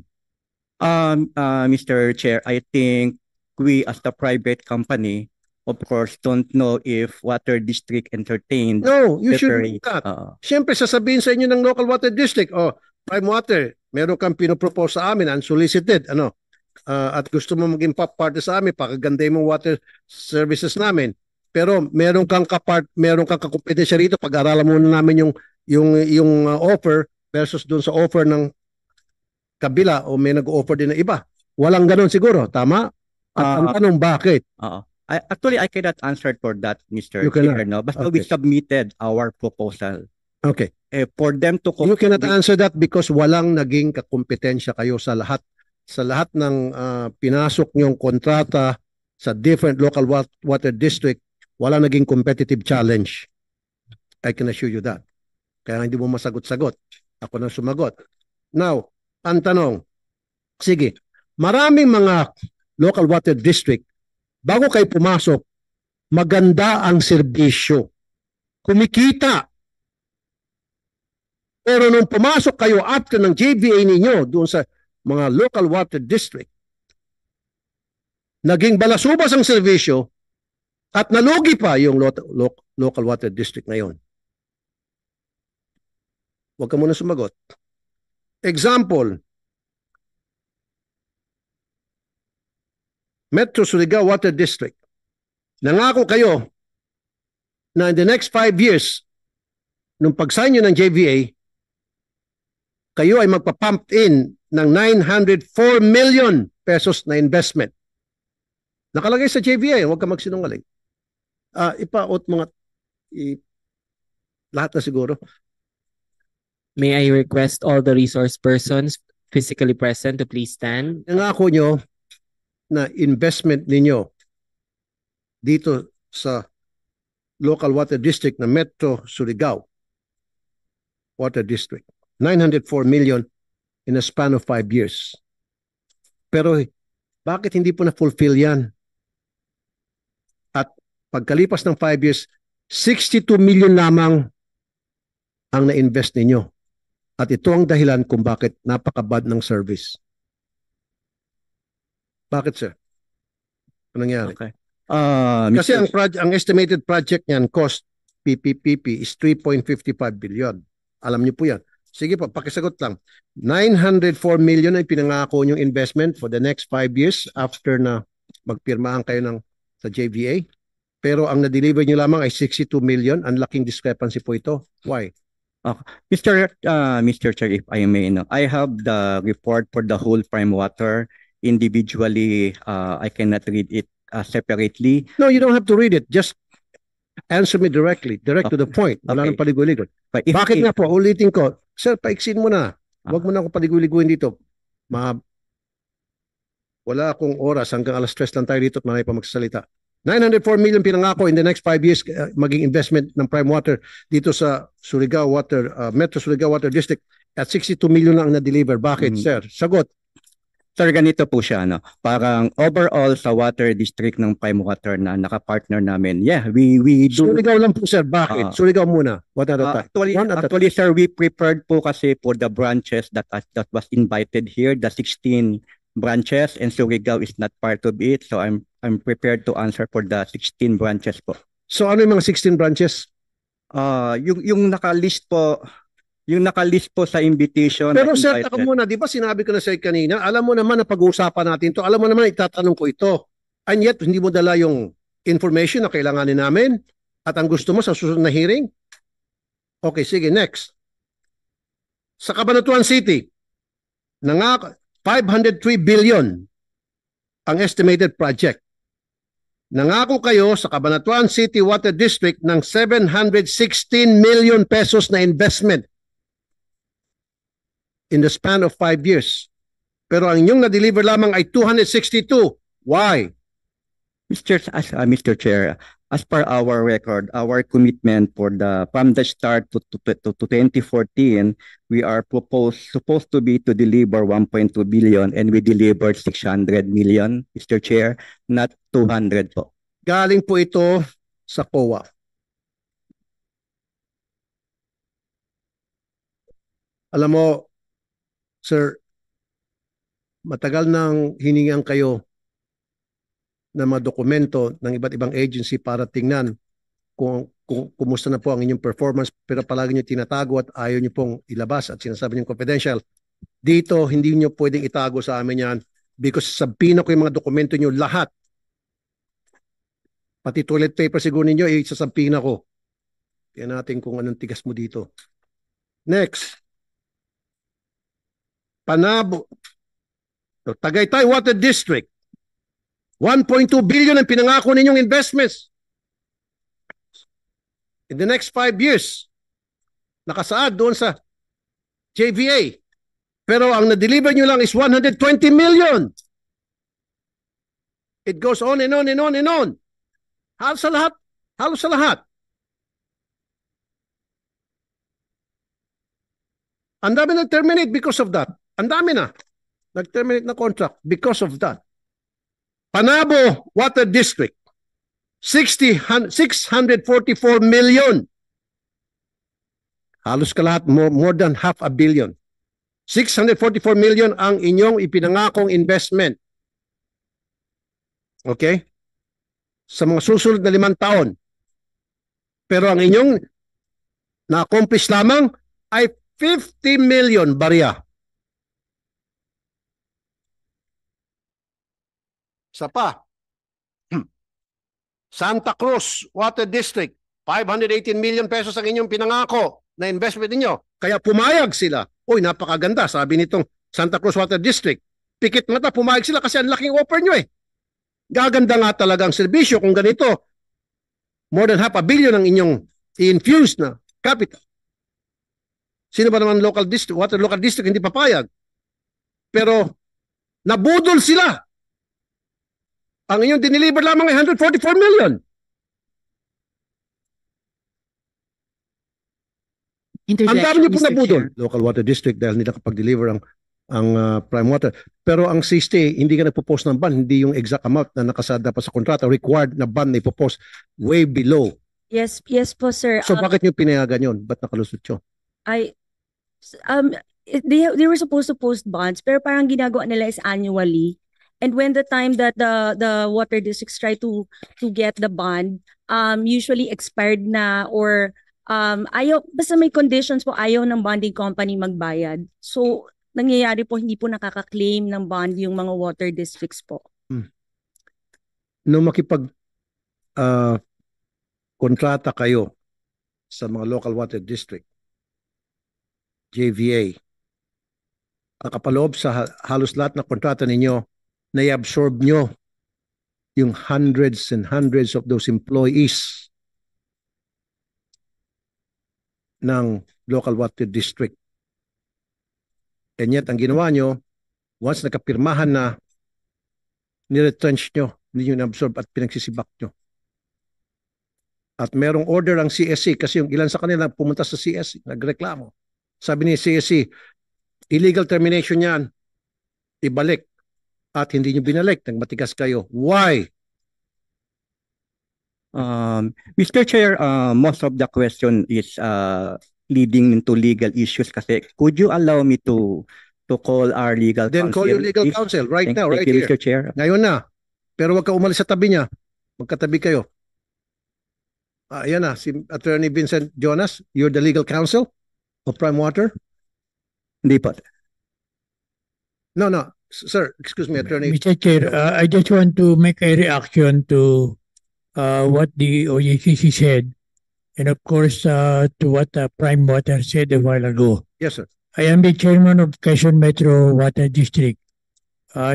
Mr. Chair, I think we as the private company, of course, don't know if Water District entertained. No, you should preparing- not. Oo. Siyempre, sasabihin sa inyo ng local water district, Prime Water, meron kang pinopropose sa amin, unsolicited, at gusto mo maging part sa amin, pakaganda mo water services namin. Pero meron kang kakompetensya rito, pag-aralan muna namin yung offer versus doon sa offer ng kabila o may nag-offer din na iba. Walang ganon siguro, tama? At ang tanong, bakit? Oo. Actually, I cannot answer for that, Mr. You cannot. Chair. No? Basta we Okay. submitted our proposal. Okay. For them to You cannot answer that because walang naging kakompetensya kayo sa lahat ng pinasok nyong kontrata sa different local water district. Walang naging competitive challenge. I can assure you that. Kaya hindi mo masagot-sagot. Ako na sumagot. Now, ang tanong, sige, maraming mga local water district, bago kayo pumasok, maganda ang serbisyo. Kumikita. Pero nung pumasok kayo after ng JVA ninyo doon sa mga local water district, naging balasubas ang serbisyo at nalugi pa yung local water district na yon. Huwag ka muna sumagot. Example, Metro Surigao Water District. Nangako kayo na in the next 5 years, nung pag-sign nyo ng JVA, kayo ay magpa-pump in ng 904 million pesos na investment. Nakalagay sa JVA, huwag ka magsinungaling. Ipaot mga lahat na siguro. May I request all the resource persons physically present to please stand? Nangako nyo na investment ninyo dito sa local water district na Metro Surigao Water District. 904 million in a span of 5 years. Pero bakit hindi po na-fulfill yan? At pagkalipas ng 5 years, 62 million lamang ang na-invest ninyo. At ito ang dahilan kung bakit napakabad ng service. Bakit, sir? Anong nangyari? Okay. Kasi Mr. ang estimated project niyan, cost PPPP is 3.55 billion. Alam niyo po yan. Sige po, pakisagot lang. 904 million ay pinangako niyong investment for the next 5 years after na magpirmahan kayo sa JVA. Pero ang na-deliver niyo lamang ay 62 million. Ang laking discrepancy po ito. Why? Mr. Chair, if I may, I have the report for the whole Prime Water individually. I cannot read it separately. No, you don't have to read it. Just answer me directly. Direct to the point. Wala nang paligoy-ligoy. But if, Bakit nga po? Ulitin ko. Sir, paiksin mo na. Huwag mo na akong paligoy-ligoyin dito. Wala akong oras. Hanggang alas 3 lang tayo dito at marami pa magsasalita. 904 million pinangako in the next 5 years maging investment ng Prime Water dito sa Surigao Water, Metro Surigao Water District at 62 million lang ang na-deliver. Bakit, sir? Sagot. Sir, ganito po siya, parang overall sa water district ng Prime Water na nakapartner namin, we do. Surigao lang po, sir. Bakit? Surigao muna. What at a time? Actually, sir, we prepared po kasi for the branches that was invited here, the 16 branches, and Surigao is not part of it. So I'm prepared to answer for the 16 branches po. So ano yung mga 16 branches? Yung nakalist po sa invitation. Pero na sir, invited. taka muna, di ba sinabi ko na sa'yo kanina, alam mo naman na pag-uusapan natin to, alam mo naman na itatanong ko ito. And yet, hindi mo dala yung information na kailanganin namin at ang gusto mo sa susunod na hearing? Okay, sige, next. Sa Cabanatuan City, 503 billion ang estimated project. nangako kayo sa Cabanatuan City Water District ng 716 million pesos na investment in the span of 5 years. Pero ang inyong na-deliver lamang ay 262. Why? Mr. Chair, as per our record, our commitment from the start to 2014, we are supposed to be to deliver 1.2 billion and we delivered 600 million, Mr. Chair, not 200 po. Galing po ito sa COA. Alam mo, sir, matagal nang hiningan kayo ng mga dokumento ng iba't ibang agency para tingnan kung kumusta na po ang inyong performance, pero palagi nyo tinatago at ayaw nyo pong ilabas at sinasabi nyo confidential. Dito, hindi nyo pwedeng itago sa amin yan because sabihin ko yung mga dokumento nyo lahat. Pati toilet paper siguro ninyo, isasabihin ako. Tingnan natin kung anong tigas mo dito. Next. Panabo. Tagaytay Water District. 1.2 billion ang pinangako ninyong investments. In the next 5 years, nakasaad doon sa JVA. Pero ang na-deliver nyo lang is 120 million. It goes on and on and on and on. Halos sa lahat. Halos sa lahat. Ang dami nag-terminate because of that. Ang dami na. Nag-terminate na contract because of that. Panabo Water District, 644 million. Halos kalahat, more than half a billion. 644 million ang inyong ipinangakong investment. Okay? Sa mga susunod na 5 taon. Pero ang inyong na-accomplish lamang ay 50 million barya. Isa pa. Santa Cruz Water District, 518 million pesos ang inyong pinangako na investment ninyo. Kaya pumayag sila. Uy, napakaganda, sabi nitong Santa Cruz Water District. Pikit mata, pumayag sila kasi ang laking offer nyo eh. Gaganda nga talaga ang serbisyo kung ganito. More than half a billion ang inyong i-infuse na capital. Sino ba naman local district, water local district hindi papayag? Pero nabudol sila. Ang inyong dineliver lamang ay 144 million. Ang dami niyo po nabudol. Local water district dahil hindi nakapag-deliver ang prime water. Pero ang CST, hindi ka nagpo-post ng ban, hindi yung exact amount na nakasada pa sa kontrata. Required na ban na ipo-post way below. Yes po, sir. So bakit niyo pinayagan yun? Ba't nakalusot yun? They were supposed to post bonds, pero parang ginagawa nila is annually. And when the time that the water districts try to get the bond, usually expired na or ayaw, basta may conditions po, ayaw ng bonding company magbayad. So, nangyayari po, hindi po nakaka-claim ng bond yung mga water districts po. Nung makipag kontrata kayo sa mga local water district, JVA, nakapaloob sa halos lahat na kontrata ninyo, na-absorb nyo yung hundreds and hundreds of those employees ng local water district. And yet, ang ginawa nyo, once nakapirmahan na, niretrench nyo, hindi nyo na-absorb at pinagsisibak nyo. At merong order ang CSC kasi yung ilan sa kanila pumunta sa CSC, nagreklamo. Sabi ni CSC, illegal termination yan, ibalik. At hindi nyo binalik, nagmatigas kayo. Why? Mr. Chair, most of the question is leading into legal issues kasi could you allow me to call our legal counsel? Then call your legal counsel right now, right here. Mr. Chair. Ngayon na. Pero wag ka umalis sa tabi niya. Magkatabi kayo. Ayan na, si Attorney Vincent Jonas, you're the legal counsel of Prime Water? Hindi po. No. Sir, excuse me, Attorney. Mr. Chair, I just want to make a reaction to what the OJCC said, and of course to what Prime Water said a while ago. Yes, sir. I am the chairman of Quezon Metro Water District,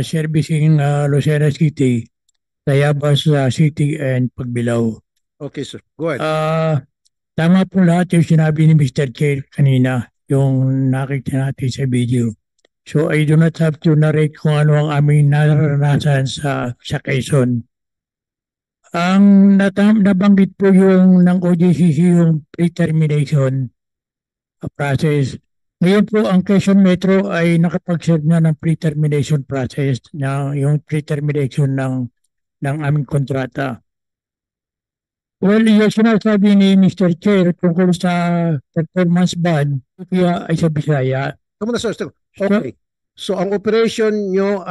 servicing Lucena City, Tayabas City and Pagbilao. Okay, sir. Go ahead. Tama po lahat yung sinabi ni Mr. Chair kanina, yung nakita natin sa video. So I do not have to narrate kung ano ang aming naranasan sa Quezon. Ang nabanggit po yung ng OJCC yung pre-termination process. Ngayon po ang Quezon Metro ay nakapag-serve na ng pre-termination process na yung pre-termination ng aming kontrata. Well, yung sinasabi ni Mr. Chair tungkol sa performance bond, kaya ay sa Bisaya. Come on, sir. Okay. So ang operation nyo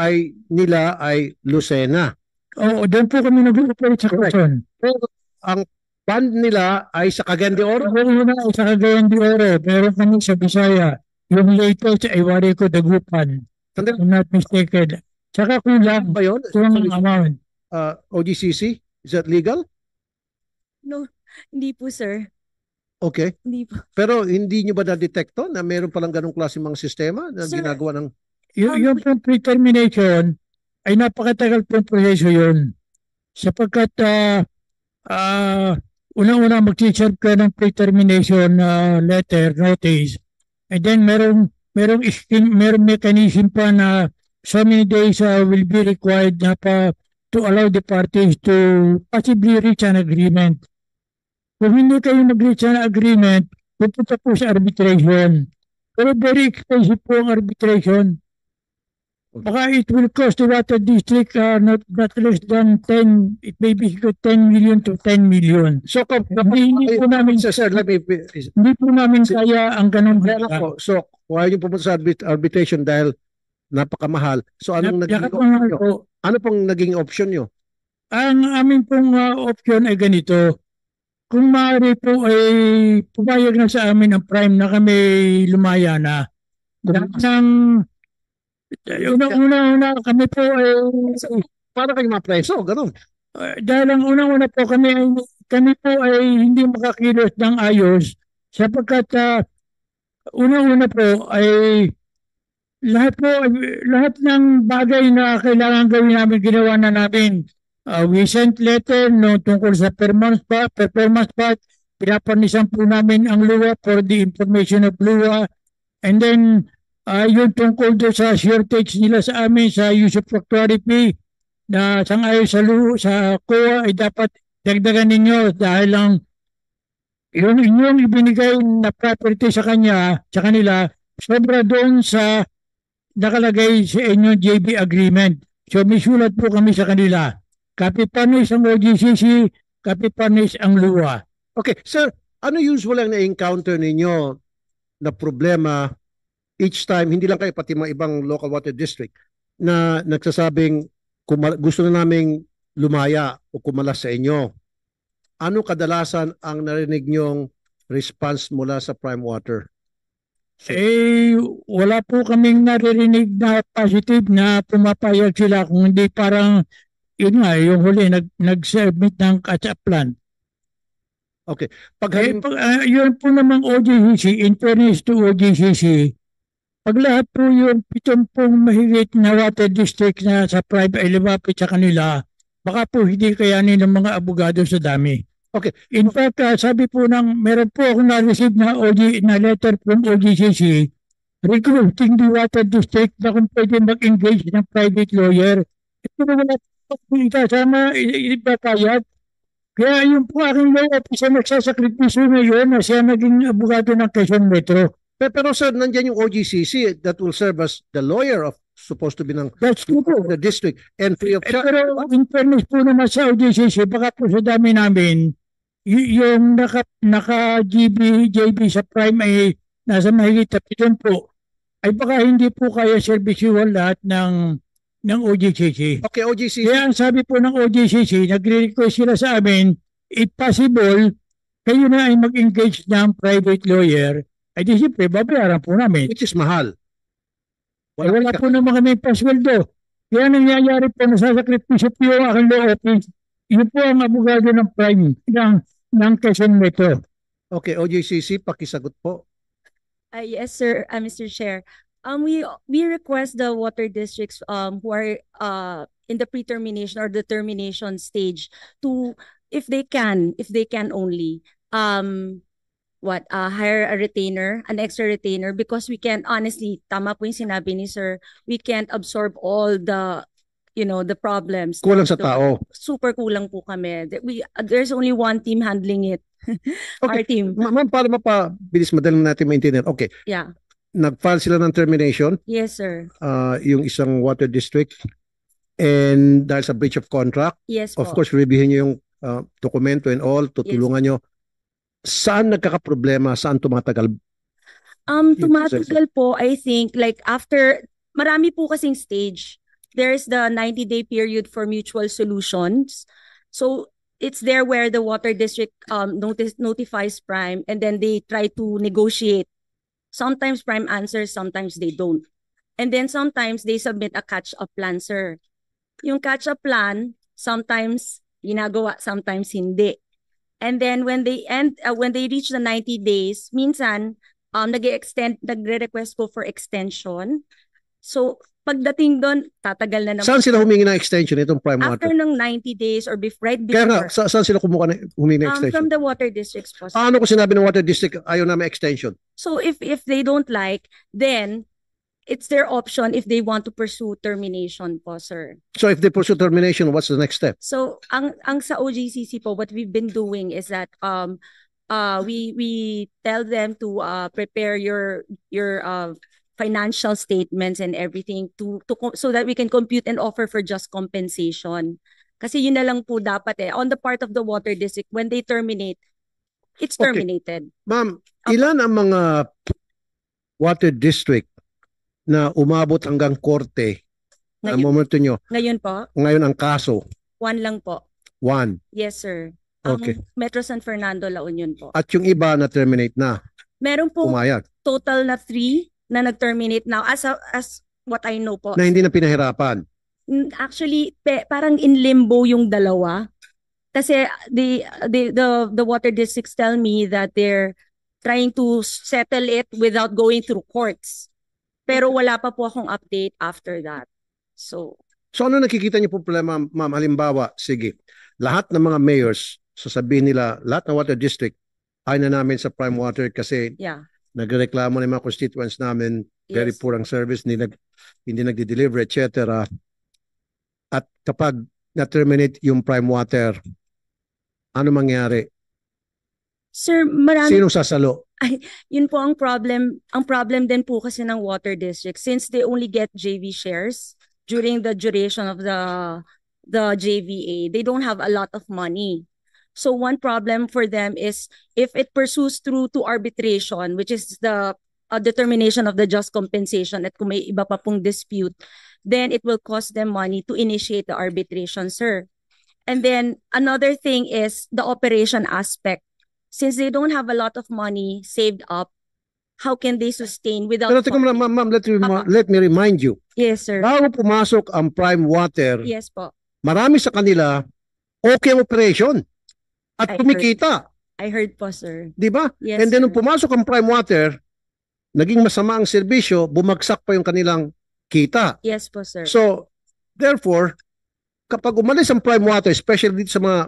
nila ay Lucena. Oo, doon po kami nag-operate sa Quezon. Pero ang band nila ay sa Cagayan de Oro? Una ay sa Cagayan de Oro, pero kami sa Bisaya. Yung latest ay wari ko Dagupan. Sandali. I'm not mistaken. Tsaka kulang Ba yun? yung amount. OGCC? Is that legal? No, hindi po, sir. Okay. Hindi po. Pero hindi nyo ba na-detecto na meron palang ganong klase mga sistema na Sir, ginagawa ng... Yung pong pre-termination ay napakatagal pong proseso yun. Sapagkat unang-una mag-serve ka ng pre-termination letter, notice, and then merong mechanism pa na so many days will be required na pa to allow the parties to possibly reach an agreement. Kung hindi kayo nag-reach an agreement, pupunta po sa arbitration. Pero very expensive po ang arbitration. Baka it will cost the water district not less than 10, it may be 10 million to 10 million. So hindi po namin, Sir, let me... hindi po namin kaya ang ganun. So, kung ayaw nyo pumunta sa arbitration dahil napakamahal, so anong naging option nyo? Ano pong naging option nyo? Ang aming pong option ay ganito. Kung maaari po ay pumayag na sa amin ang prime na kami lumaya na. Una kami po ay para kayong mapreso, ganun. Dahil ang unang-una po kami po ay hindi makakilos ng ayos sapagkat unang-una po ay lahat ng bagay na kailangan gawin namin ginawa na namin. We sent letter tungkol sa performance part, pinaparnisan po namin ang LUA for the information of LUA, and then yung tungkol doon sa shortage nila sa amin sa usufructuary fee na sangayon sa COA ay dapat dagdagan ninyo dahil lang yung inyong ibinigay na property sa kanila sobra doon sa nakalagay sa inyong JB agreement. So may sulat po kami sa kanila. Copy furnish ang OGCC, copy furnish ang LUA. Okay, sir, ano usual ang na-encounter ninyo na problema each time, hindi lang kayo, pati mga ibang local water district, na nagsasabing gusto na naming lumaya o kumalas sa inyo? Ano kadalasan ang narinig nyong response mula sa Prime Water? Wala po kaming naririnig na positive na pumapayag sila kung hindi parang yun nga, yung huli, nag-submit ng catch-up plan. Okay. Yun po namang OGCC, in fairness to OGCC, pag lahat po yung 7 mahigit na water district na sa private ay lumapit sa kanila, baka po hindi kayanin ng mga abogado sa dami. Okay. In fact, sabi po meron po akong na-receive na letter from OGCC recruiting the water district na kung pwede mag-engage ng private lawyer. Ito na wala kasama ipapayag. Kaya yung po aking law officer nagsasakripisyo ngayon na siya naging abogado ng Quezon Metro. Pero sir, nandiyan yung OGCC that will serve as the lawyer of supposed to be ng the district and free of charge. Pero in fairness po naman sa OGCC, baka po sa dami namin, yung naka-JB sa Prime ay nasa mahigit 7 po, ay baka hindi po kaya servisyuhan lahat ng OGCC. Okay, OGCC. Kaya ang sabi po ng OGCC, nagre-request sila sa amin, if possible, kayo na ay mag-engage ng private lawyer, ay di siyempre, babayaran po namin. Which is mahal. Wala po naman kami pasweldo. Kaya nangyayari po, nasasakripisyo po yung aking law office. Yun po ang abogado ng Prime, ng Quezon Metro. Okay, OGCC, pakisagot po. Yes, sir, Mr. Chair. We request the water districts who are in the pre-termination or the termination stage to, if they can only hire a retainer, an extra retainer, because we can't, honestly, tama po yung sinabi ni sir, we can't absorb all the the problems. Kulang sa tao. Super kulang po kami. There's only one team handling it. Our team. Ma'am, para mapabilis, madaling natin maintindihan. Okay, Yeah. nag-file sila ng termination, Yes, sir. yung isang water district, and dahil sa breach of contract, Yes of po. course, reviewin nyo yung dokumento and all, tutulungan nyo. Saan nagkakaproblema? Saan tumatagal? Tumatagal po, I think, like after, marami po kasing stage. There's the 90-day period for mutual solutions. So it's there where the water district notifies Prime, and then they try to negotiate. Sometimes Prime answers, sometimes they don't. And then sometimes they submit a catch-up plan, sir. Yung catch-up plan, sometimes ginagawa, sometimes hindi. And then when they reach the 90 days, minsan nagre-request po for extension. So pagdating doon, tatagal na naman. Saan sila humingi ng extension itong Prime After Water? ng 90 days or right Kaya nga, before. saan sila humingi ng extension? From the water districts po. sir. Ano ko sinabi ng water district, ayaw namin extension? So if they don't like, then it's their option if they want to pursue termination po, sir. So if they pursue termination, what's the next step? So ang sa OGCC po, what we've been doing is that we tell them to prepare your financial statements and everything so that we can compute and offer for just compensation. Kasi yun na lang po dapat on the part of the water district, when they terminate, it's Okay. terminated. Ma'am, ilan ang mga water district na umabot hanggang korte ang Ngayon, momento nyo? ngayon po, Ngayon ang kaso, one lang po. 1. Yes, sir. Okay. Metro San Fernando, La Union po. At yung iba na terminate na, Meron po pumayag, total na 3 na nag-terminate now as what I know po. na hindi na pinahirapan. Actually, parang in limbo yung dalawa. Kasi the water districts tell me that they're trying to settle it without going through courts. Pero wala pa po akong update after that. So So ano nakikita niyo po problema, ma'am? Halimbawa, sige, lahat ng mga mayors, sasabihin nila, lahat ng water district, ay na namin sa Prime Water kasi yeah. nagreklamo ng mga constituents namin, very Yes. poor ang service, hindi nagdi-deliver, etc. At kapag na-terminate yung Prime Water, ano mangyari? Sir, marami. Sinong sasalo? Yun po ang problem. Ang problem din po kasi ng water district, since they only get JV shares during the duration of the JVA, they don't have a lot of money. So one problem for them is if it pursues through to arbitration, which is the determination of the just compensation, at kung may iba pa pong dispute, then it will cost them money to initiate the arbitration, sir. And then another thing is the operation aspect. Since they don't have a lot of money saved up, how can they sustain without Pero teka funding? ma'am, let me remind you, Yes, sir. bago pumasok ang Prime Water, Yes po. marami sa kanila, okay ang operation at I kumikita. I heard po, sir. Di ba? Yes, And then nung sir. pumasok ang Prime Water, naging masama ang serbisyo, bumagsak pa yung kanilang kita. Yes po, sir. So, therefore, kapag umalis ang Prime Water, especially dito sa mga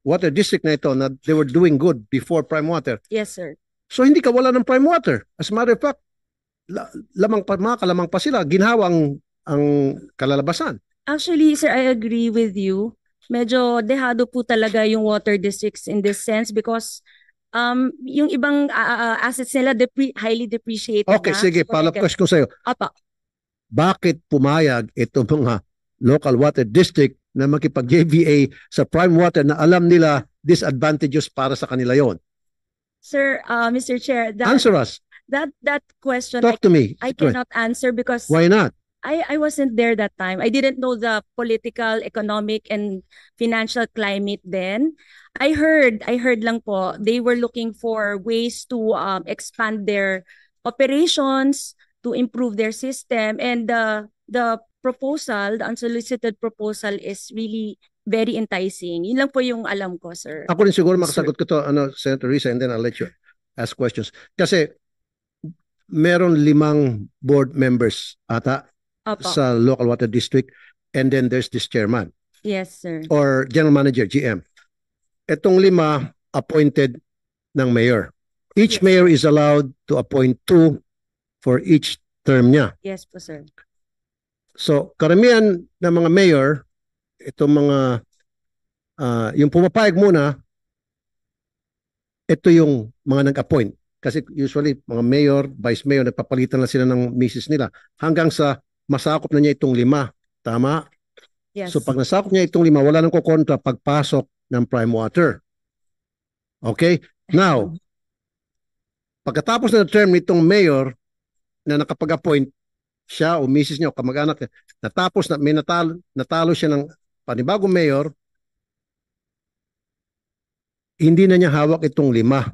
water district na ito, na they were doing good before Prime Water, Yes, sir. so hindi ka wala ng Prime Water. As a matter of fact, kalamang pa sila, ginhawa ang kalalabasan. Actually, sir, I agree with you. Medyo dehado po talaga yung water districts in this sense because yung ibang assets nila highly depreciated Okay, na. sige, So, follow-up question ko sa'yo. Apa. Bakit pumayag itong mga local water district na makipag-JVA sa Prime Water na alam nila disadvantageous para sa kanila yon? Sir, Mr. Chair, Answer us. that question Talk to me. I cannot answer because Why not? I wasn't there that time. I didn't know the political, economic, and financial climate then. I heard lang po, they were looking for ways to expand their operations, to improve their system, and the proposal, the unsolicited proposal is really very enticing. Yun lang po yung alam ko, sir. Ako rin siguro makasagot ko to, Senator Risa, and then I'll let you ask questions. Kasi meron 5 board members ata Opo. sa local water district, and then there's this chairman Yes, sir. or general manager, GM. Itong 5 appointed ng mayor. Each Yes, mayor sir. is allowed to appoint 2 for each term niya. Yes po, sir. So, karamihan ng mga mayor, itong mga, yung pumapayag muna, ito yung mga nag-appoint. Kasi usually, mga mayor, vice mayor, nagpapalitan lang sila ng misis nila hanggang sa masakop na niya itong 5. Tama? Yes. So, pag nasakop niya itong 5, wala nang kukontra pagpasok ng prime water. Okay? Now, pagkatapos ng term nitong mayor na nakapag-appoint, siya o misis niya o kamag-anak niya, natapos na may natalo siya ng panibagong mayor, hindi na niya hawak itong 5.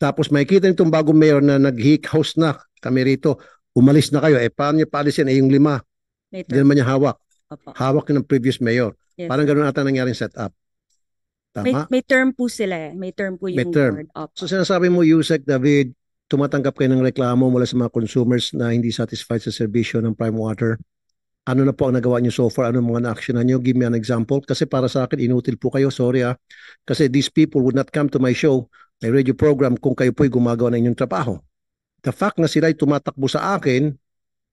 Tapos makikita nitong bagong mayor na nag-hick house na kami rito, umalis na kayo. Paano niya paalisin? Yung 5, May hindi term. naman niya hawak. Opo. Hawak ng previous mayor. Yes, Parang sir. ganoon ata nangyaring setup. Tama? May term po sila eh. May term po May yung term. board. Opo. So sinasabi mo, Yusek David, tumatanggap kayo ng reklamo mula sa mga consumers na hindi satisfied sa serbisyo ng Prime Water. Ano na po ang nagawa niyo so far? Ano mga na-actionan niyo? Give me an example. Kasi para sa akin, inutil po kayo. Sorry Kasi these people would not come to my show, my radio program, kung kayo po'y gumagawa ng inyong trabaho. The fact na sila'y tumatakbo sa akin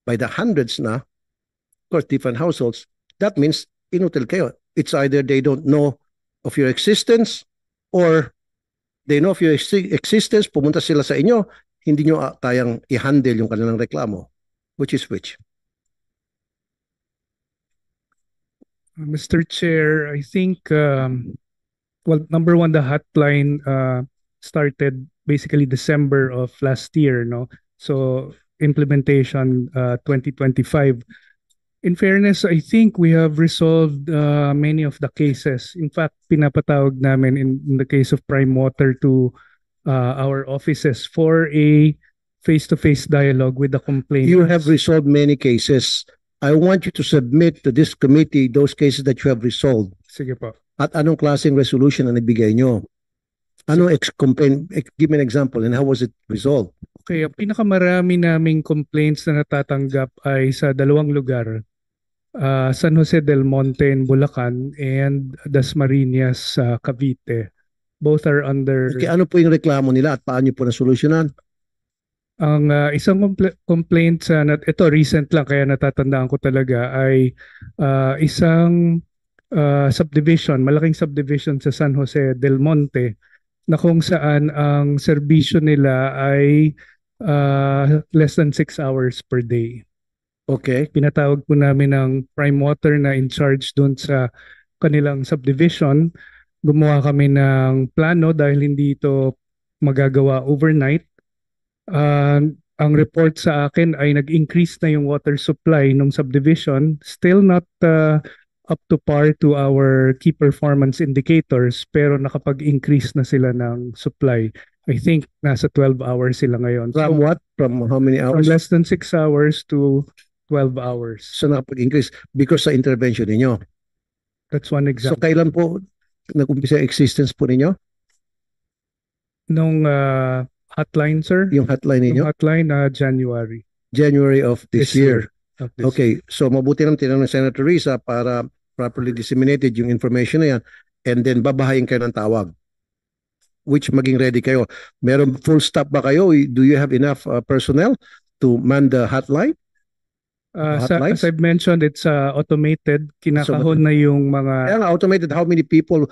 by the hundreds na, of course, different households, that means inutil kayo. It's either they don't know of your existence or they know of your existence, pumunta sila sa inyo, hindi nyo kayang i-handle yung kanilang reklamo. Which is which? Mr. Chair, I think, well, number one, the hotline started basically December of last year, no? So implementation 2025. In fairness, I think we have resolved many of the cases. In fact, pinapatawag namin in the case of Prime Water to our offices for a face-to-face dialogue with the complainants. You have resolved many cases. I want you to submit to this committee those cases that you have resolved. Sige po. At anong klaseng resolution ang ibigay nyo? Anong complaint? Give me an example and how was it resolved? Okay, ang pinakamarami naming complaints na natatanggap ay sa 2 lugar. San Jose del Monte in Bulacan and Dasmariñas sa Cavite. Both are under... Okay, ano po yung reklamo nila at paano nyo po nasolusyonan? Ang isang complaint sa ito recent lang kaya natatandaan ko talaga ay isang subdivision, malaking subdivision sa San Jose del Monte na kung saan ang serbisyo nila ay less than 6 hours per day. Okay. Pinatawag po namin ng Prime Water na in charge doon sa kanilang subdivision. Gumawa kami ng plano dahil hindi ito magagawa overnight. Ang report sa akin ay nag-increase na yung water supply ng subdivision. Still not up to par to our key performance indicators, pero nakapag-increase na sila ng supply. I think nasa 12 hours sila ngayon. From what? From how many hours? From less than 6 hours to 12 hours. So nakapag-increase because sa intervention ninyo. That's one So example. kailan po nag-umpisa yung existence po ninyo? Nung hotline, sir? Yung hotline ninyo? Yung hotline January. January of this year. Of this Okay, so mabuti nang tinanong ni Senator Risa para properly disseminated yung information na yan and then babahayin kayo ng tawag. Which maging ready kayo. Meron full staff ba kayo? Do you have enough personnel to man the hotline? Hotlines? As I've mentioned, it's automated. Kinakahon na yung mga... Kaya nga, automated, how many people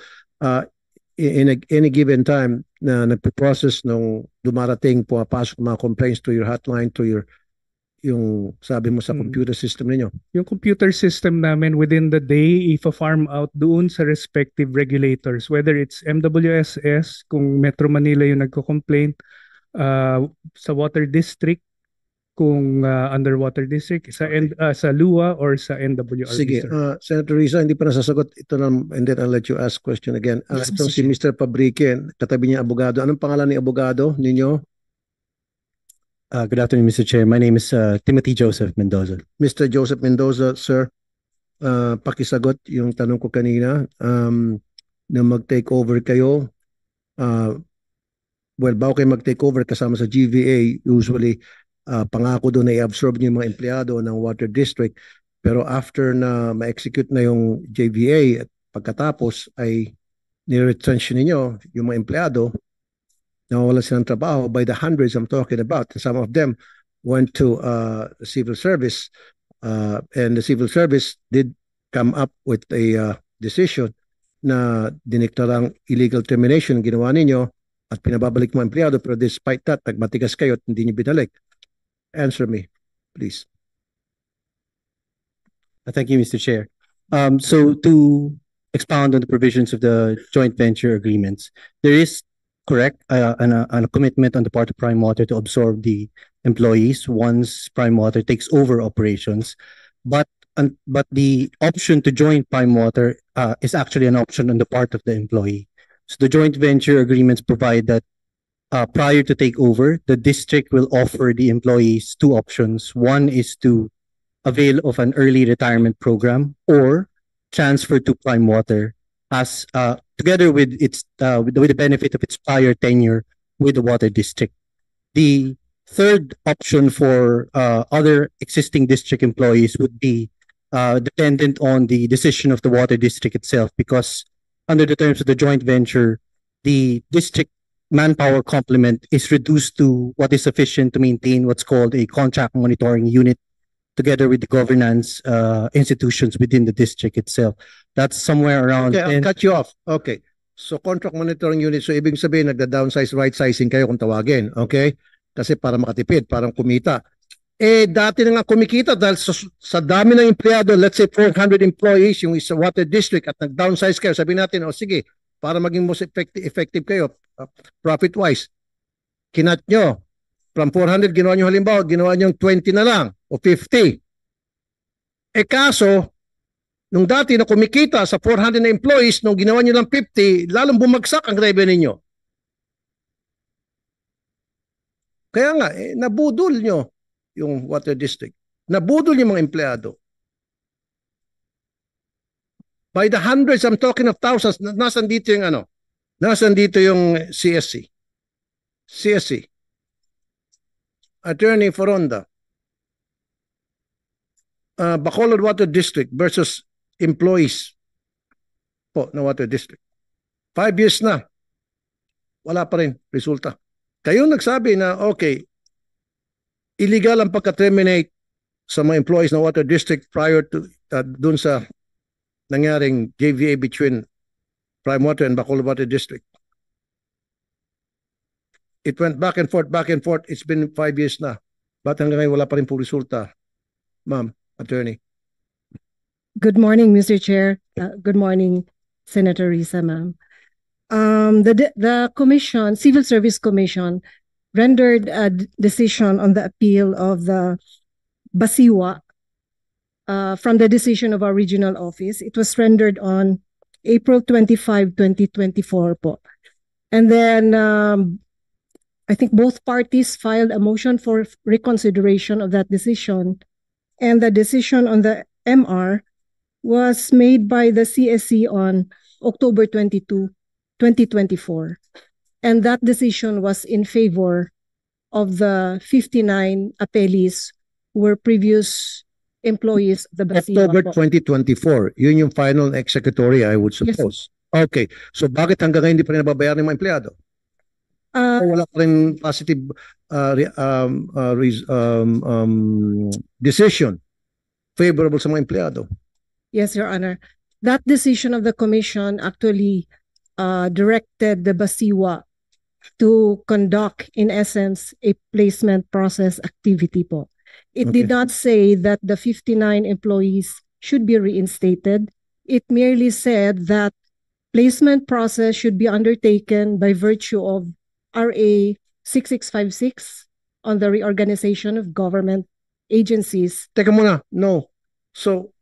in any given time na nagpo-process nung dumarating, pumapasok mga complaints to your hotline, to your yung sabi mo sa computer system ninyo? Yung computer system namin within the day, farm out doon sa respective regulators, whether it's MWSS, kung Metro Manila yung nagko-complaint, sa Water District, kung underwater district, sa LUA or sa NWRB. Sige, Senator Risa, hindi pa nasasagot ito lang, and then I'll let you ask question again. Yes, Itong si Mr. Mr. Pabrique, katabi niya abogado. Anong pangalan ni abogado ninyo? Good afternoon, Mr. Chair. My name is Timothy Joseph Mendoza. Mr. Joseph Mendoza, sir, pakisagot yung tanong ko kanina na mag-take over kayo. well, bago kayo mag-take over kasama sa GVA, usually pangako doon na i-absorb niyo yung mga empleyado ng water district. Pero after na ma-execute na yung JVA at pagkatapos ay ni-retrench ninyo yung mga empleyado, nawawala silang trabaho by the hundreds I'm talking about. Some of them went to civil service and the civil service did come up with a decision na diniklarang illegal termination ang ginawa ninyo at pinababalik mo empleyado, pero despite that, nagmatigas kayo at hindi nyo binalik. Answer me, please. Thank you, Mr. Chair. So to expound on the provisions of the joint venture agreements, there is correct a commitment on the part of Prime Water to absorb the employees once Prime Water takes over operations, but the option to join Prime Water is actually an option on the part of the employee. So the joint venture agreements provide that prior to takeover, the district will offer the employees two options. One is to avail of an early retirement program or transfer to Prime Water as together with its with the benefit of its prior tenure with the water district. The third option for other existing district employees would be dependent on the decision of the water district itself, because under the terms of the joint venture, the district manpower complement is reduced to what is sufficient to maintain what's called a contract monitoring unit together with the governance institutions within the district itself. That's somewhere around... Okay, I'll cut you off. Okay. So contract monitoring unit, so ibig sabihin nagda-downsize, right-sizing kayo kung tawagin. Okay? Kasi para makatipid, parang kumita. Dati na nga kumikita dahil sa dami ng empleyado, let's say 400 employees yung isa water district at nag-downsize kayo. Sabihin natin, sige, para maging most effective kayo, profit-wise, kinat nyo. From 400, ginawa nyo halimbawa, ginawa nyo 20 na lang o 50. Kaso, nung dati na kumikita sa 400 na employees, nung ginawa nyo lang 50, lalong bumagsak ang revenue nyo. Kaya nga, nabudol nyo yung water district. Nabudol yung mga empleyado. By the hundreds, I'm talking of thousands, nasan dito yung nasan dito yung CSC. CSC. Attorney Foronda. Bacolod Water District versus employees po na water district. 5 years na. Wala pa rin resulta. Kayo nagsabi na okay, illegal ang pagka-terminate sa mga employees ng water district prior to dun sa nangyaring JVA between Prime Water and Bacolod Water District. It went back and forth, back and forth. It's been 5 years na. Ba't hanggang ngayon wala pa rin po resulta? Ma'am, attorney. Good morning, Mr. Chair. Good morning, Senator Risa, ma'am. The Commission, Civil Service Commission, rendered a decision on the appeal of the Basiwa from the decision of our regional office. It was rendered on April 25, 2024 po. And then I think both parties filed a motion for reconsideration of that decision, and the decision on the MR was made by the CSC on October 22, 2024. And that decision was in favor of the 59 appellees who were previous employees of the Basiwa. October 2024, yun yung final executory, I would suppose. Yes. Okay, so bakit hanggang ngayon hindi pa rin nababayaran ng mga empleyado? Wala pa rin positive decision favorable sa mga empleyado. Yes, Your Honor. That decision of the Commission actually directed the Basiwa to conduct, in essence, a placement process activity po. It did not say that the 59 employees should be reinstated. It merely said that placement process should be undertaken by virtue of RA 6656 on the reorganization of government agencies. Teka muna, no. So,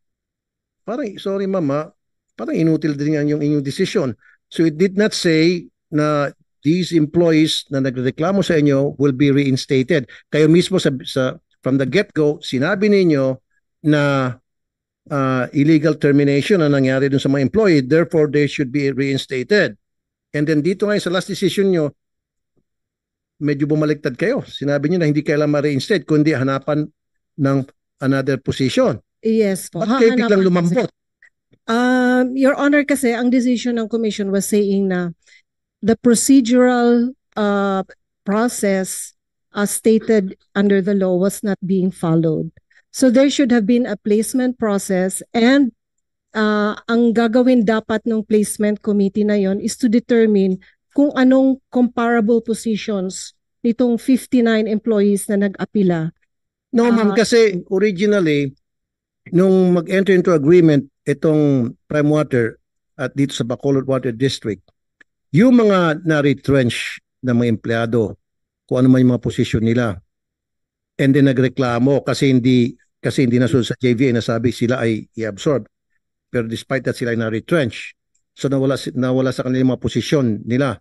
parang, sorry mama, parang inutil din yung inyong decision. So it did not say na these employees na nagreklamo sa inyo will be reinstated. Kayo mismo from the get-go, sinabi ninyo na illegal termination na nangyari dun sa mga employee, therefore they should be reinstated. And then dito ngayon sa last decision nyo, medyo bumaliktad kayo. Sinabi niyo na hindi kailangan ma-reinstate, kundi hanapan ng another position. Yes po. Ba't kayo biglang lumambot? Your Honor, kasi ang decision ng commission was saying na the procedural process as stated under the law was not being followed. So there should have been a placement process, and ang gagawin dapat ng placement committee na yon is to determine kung anong comparable positions nitong 59 employees na nag-apila. No, ma'am, kasi originally, nung mag-enter into agreement itong Prime Water at dito sa Bacolod Water District, yung mga na-retrench na mga empleyado, kung ano man yung mga posisyon nila, and then nagreklamo kasi hindi nasunod sa JVA na sabi sila ay i-absorb. Pero despite that, sila ay na-retrench. So nawala sa kanila mga posisyon nila.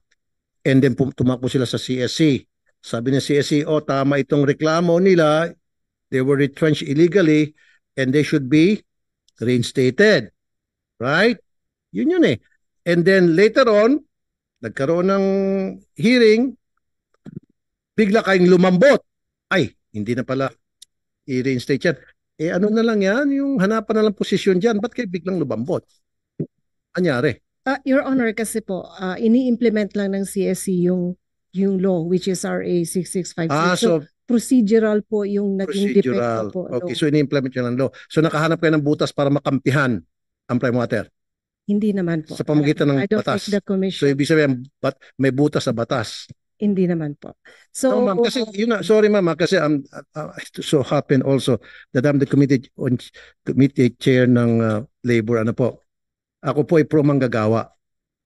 And then tumakbo sila sa CSC. Sabi ng CSC, tama itong reklamo nila. They were retrenched illegally and they should be reinstated. Right? Yun eh. And then later on, nagkaroon ng hearing, bigla kayong lumambot. Ay, hindi na pala i-reinstate yan. Ano na lang yan? Yung hanapan na lang posisyon dyan. Ba't kayo biglang lumambot? Anyari? Your Honor, kasi po, ini-implement lang ng CSC yung law, which is RA 6656. So procedural po yung naging depekto po. Okay, so ini-implement nyo lang law. So nakahanap kayo ng butas para makampihan ang Prime Water? Hindi naman po. Sa pamagitan ng I don't batas? think the commission. So ibig sabihin, may butas sa batas? Hindi naman po. So, no, ma'am, kasi sorry ma'am, kasi so happen also that I'm the committee chair ng labor. Ano po? Ako po ay pro manggagawa.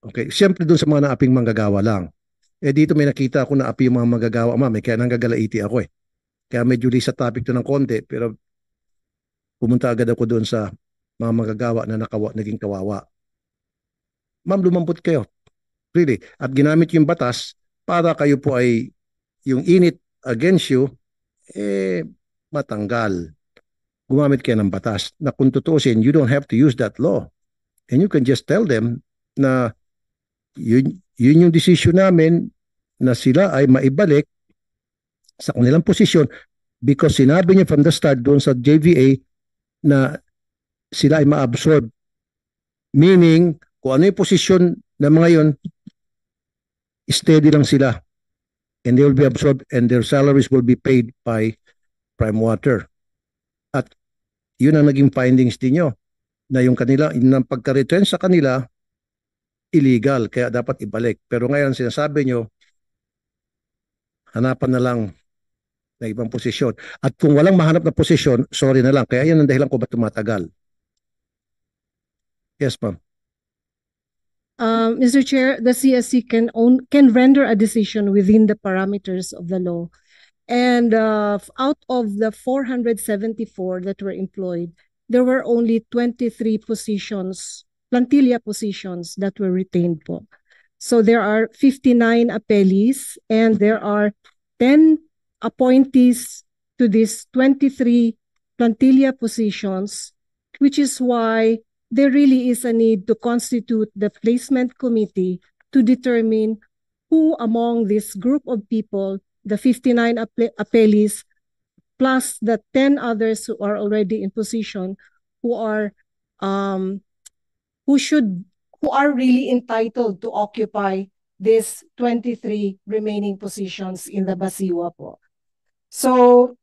Okay, siyempre dun sa mga naaping manggagawa lang. Dito may nakita ako na api yung mga manggagawa, ma'am, kaya nanggagalaiti ako eh. Kaya medyo li sa topic to ng konti, pero pumunta agad ako doon sa mga manggagawa na naging kawawa. Ma'am, lumampot kayo. Really. At ginamit yung batas para kayo po ay yung init against you, matanggal. Gumamit kayo ng batas na kung tutuusin, you don't have to use that law. And you can just tell them na yun yung decision namin na sila ay maibalik sa kanilang posisyon because sinabi niyo from the start doon sa JVA na sila ay ma-absorb. Meaning, kung ano yung posisyon na mga yun, steady lang sila and they will be absorbed and their salaries will be paid by Prime Water. At yun ang naging findings ninyo na yung kanila, yung pagka-return sa kanila illegal, kaya dapat ibalik. Pero ngayon sinasabi nyo, hanapan na lang ng ibang posisyon. At kung walang mahanap na posisyon, sorry na lang. Kaya yan ang dahilan ko ba tumatagal. Yes, ma'am. Mr. Chair, the CSC can render a decision within the parameters of the law. And out of the 474 that were employed, there were only 23 positions, plantilla positions that were retained po. So there are 59 appellees and there are 10 appointees to these 23 plantilla positions, which is why there really is a need to constitute the placement committee to determine who among this group of people, the 59 appellees, plus the 10 others who are already in position, who are really entitled to occupy these 23 remaining positions in the Basiwa po. So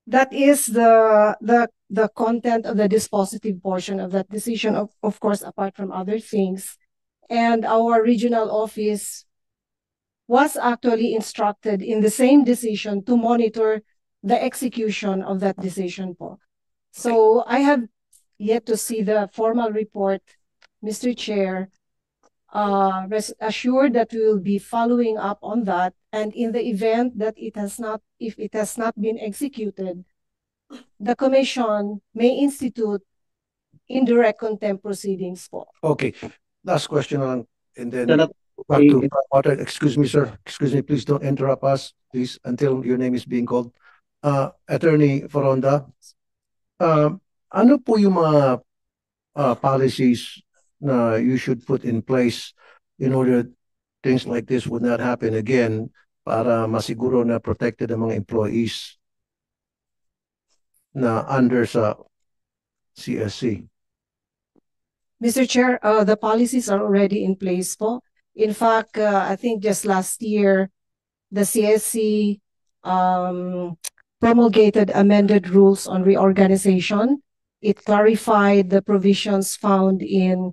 that is the content of the dispositive portion of that decision, of course, apart from other things. And our regional office was actually instructed in the same decision to monitor the execution of that decision po. So I have yet to see the formal report, Mr. Chair. Rest assured that we will be following up on that, and in the event that if it has not been executed, the Commission may institute indirect contempt proceedings po. Okay, last question lang, and then back to Water. Excuse me, sir. Excuse me, please don't interrupt us, please, until your name is being called. Attorney Foronda, ano po yung mga policies na you should put in place in order things like this would not happen again para masiguro na protected ang mga employees na under sa CSC? Mr. Chair, the policies are already in place po. In fact, I think just last year, the CSC promulgated amended rules on reorganization. It clarified the provisions found in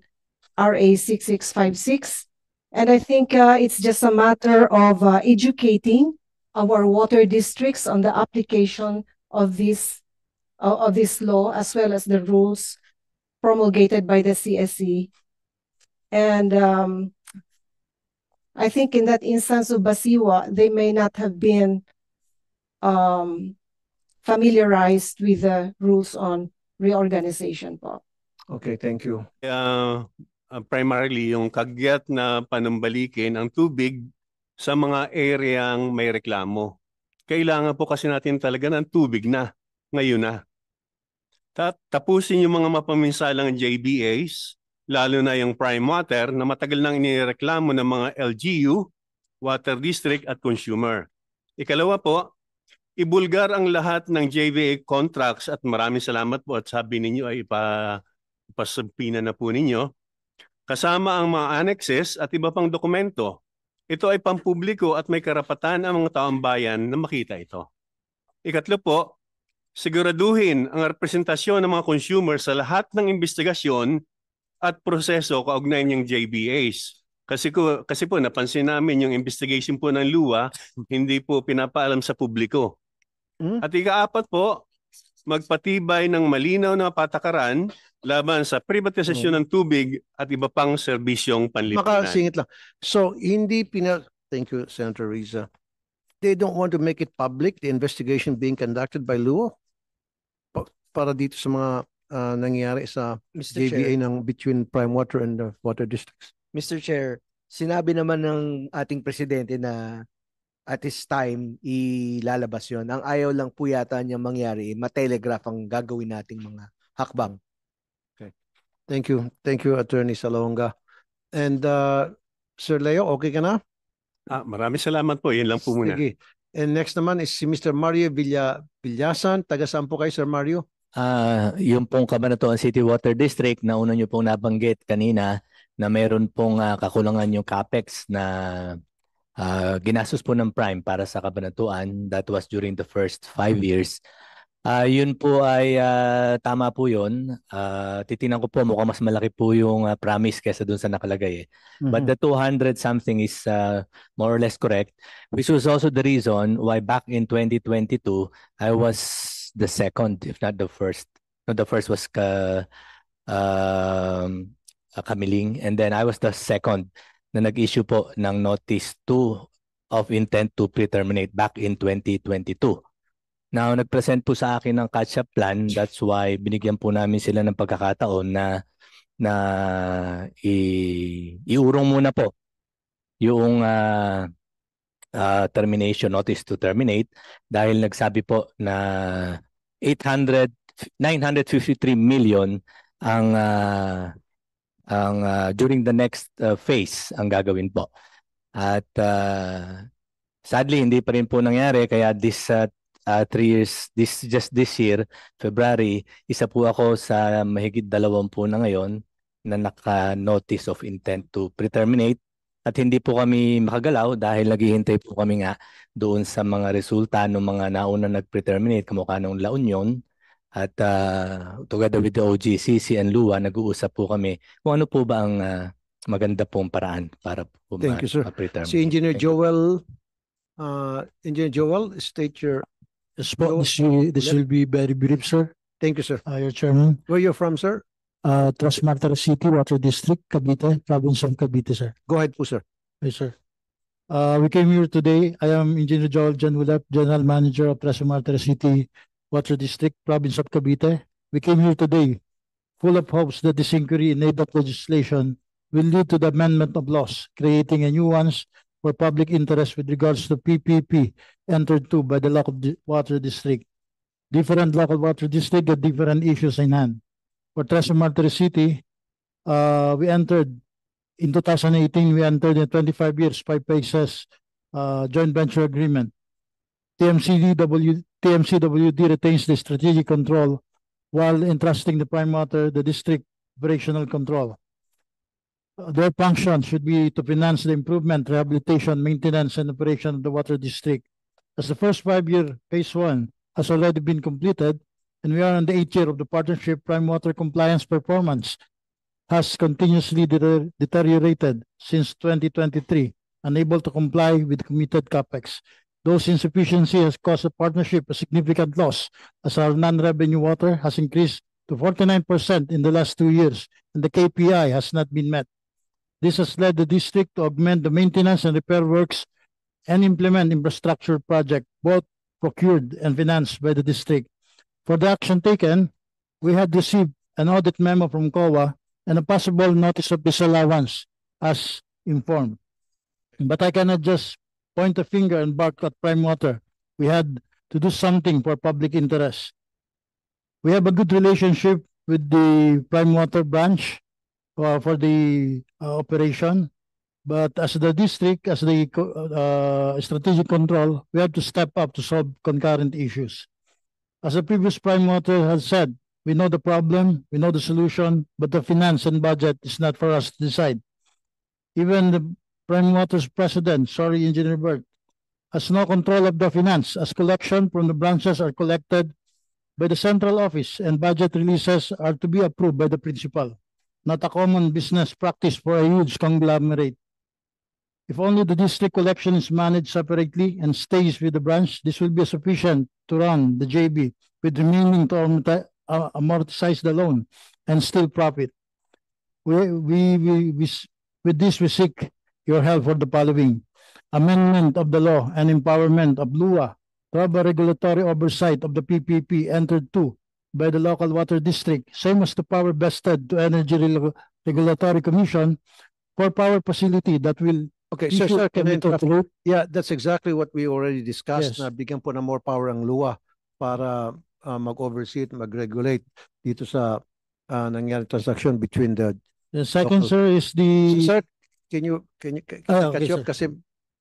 RA 6656. And I think it's just a matter of educating our water districts on the application of this law, as well as the rules promulgated by the CSC. And I think in that instance of Basiwa, they may not have been familiarized with the rules on reorganization po. Okay, thank you. Primarily yung kagyat na panambalikin ang tubig sa mga areang may reklamo. Kailangan po kasi natin talaga ng tubig na, ngayon na. Tapusin yung mga mapaminsalang JBAs, lalo na yung prime water na matagal nang inireklamo ng mga LGU, water district at consumer. Ikalawa po, ibulgar ang lahat ng JBA contracts at maraming salamat po at sabi ninyo ay ipasabpina na po ninyo. Kasama ang mga annexes at iba pang dokumento. Ito ay pampubliko at may karapatan ang mga taong bayan na makita ito. Ikatlo po, siguraduhin ang representasyon ng mga consumer sa lahat ng investigasyon at proseso kaugnay niyang JBAs. Kasi po napansin namin yung investigation po ng LUA hindi po pinapaalam sa publiko. At ikaapat po, magpatibay ng malinaw na patakaran laban sa privatisasyon ng tubig at iba pang serbisyong panlipunan. Makasingit lang. So, thank you, Senator Riza. They don't want to make it public, the investigation being conducted by LUO? Para dito sa mga nangyayari sa Mr. JBA Chair. ng between Prime Water and the water districts. Mr. Chair, sinabi naman ng ating presidente na at this time, ilalabas yon. Ang ayaw lang po yata niya mangyari, matelegraph ang gagawin nating mga hakbang. Okay. Thank you. Thank you, Attorney Salonga. And Sir Leo, okay ka na? Maraming salamat po. Yan lang po muna. Sige. And next naman is si Mr. Mario Villasan. Taga saan po kayo, Sir Mario? Yung pong Cabanatuan City Water District na una nyo pong nabanggit kanina na meron pong kakulangan yung CAPEX na ginastos po ng Prime para sa Cabanatuan. That was during the first 5 years. Yun po ay tama po yun. Titingnan ko po mukhang mas malaki po yung promise kesa dun sa nakalagay. But the 200 something is more or less correct. Which was also the reason why back in 2022, I was the second, if not the first. No, the first was Kamiling. And then I was the second na nag-issue po ng Notice 2 of Intent to Pre-Terminate back in 2022. Now, nag-present po sa akin ng catch-up plan. That's why binigyan po namin sila ng pagkakataon na iurong muna po yung termination, notice to terminate, dahil nagsabi po na 953 million ang during the next phase ang gagawin po. At sadly, hindi pa rin po nangyari. Kaya this 3 years, this year, February, isa po ako sa mahigit 20 na ngayon na naka-notice of intent to pre-terminate. At hindi po kami makagalaw dahil naghihintay po kami nga doon sa mga resulta ng mga nauna nag-pre-terminate, kamukha ng La Union. At together with the OGCC and LUA, nag-uusap po kami kung ano po ba ang maganda pong paraan para po Thank you, sir. ma-pre-terminate. Si Engineer Joel, state your... Yes, po. This will be very brief, sir. Thank you, sir. Your Chairman. Where you're from, sir? Trasmartara City Water District, Cavite, Province of Cavite, sir. Go ahead po, sir. Yes, sir. We came here today. I am Engineer Joel John Willap, General Manager of Trasmartara City Water District, Province of Cavite. We came here today full of hopes that this inquiry in aid of legislation will lead to the amendment of laws, creating a new ones for public interest with regards to PPP entered to by the local water district. Different local water district have different issues in hand. For Trasmartara City, we entered in 2018, we entered in 25 years, 5 phases joint venture agreement. TMCWD retains the strategic control while entrusting the Prime Water the district operational control. Their function should be to finance the improvement, rehabilitation, maintenance, and operation of the water district. As the first 5-year phase 1 has already been completed, and we are on the 8th year of the partnership, Prime Water compliance performance has continuously deteriorated since 2023, unable to comply with committed capex. Those insufficiency has caused the partnership a significant loss, as our non-revenue water has increased to 49% in the last 2 years, and the KPI has not been met. This has led the district to augment the maintenance and repair works and implement infrastructure project, both procured and financed by the district. For the action taken, we had received an audit memo from COA and a possible notice of disallowance as informed. But I cannot just point a finger and bark at Prime Water. We had to do something for public interest. We have a good relationship with the Prime Water branch for the operation. But as the district, as the strategic control, we have to step up to solve concurrent issues. As the previous Prime Water has said, we know the problem, we know the solution, but the finance and budget is not for us to decide. Even the Prime Water's president, Engineer Bert, has no control of the finance, as collection from the branches are collected by the central office and budget releases are to be approved by the principal, not a common business practice for a huge conglomerate. If only the district collection is managed separately and stays with the branch, this will be sufficient to run the JB, with remaining to amortize the loan and still profit. With this, we seek your help for the following: amendment of the law and empowerment of LUA to have a regulatory oversight of the PPP entered to by the local water district, same as the power vested to Energy Regulatory Commission for power facility that will. Okay, issue sir, can I permit of interrupt? Yeah, that's exactly what we already discussed, Yes. na bigyan po ng more power ang LUA para mag-oversee at mag-regulate dito sa nangyari transaction between the The second, local- sir, is the. Sir, can you Ah, catch okay, up? Kasi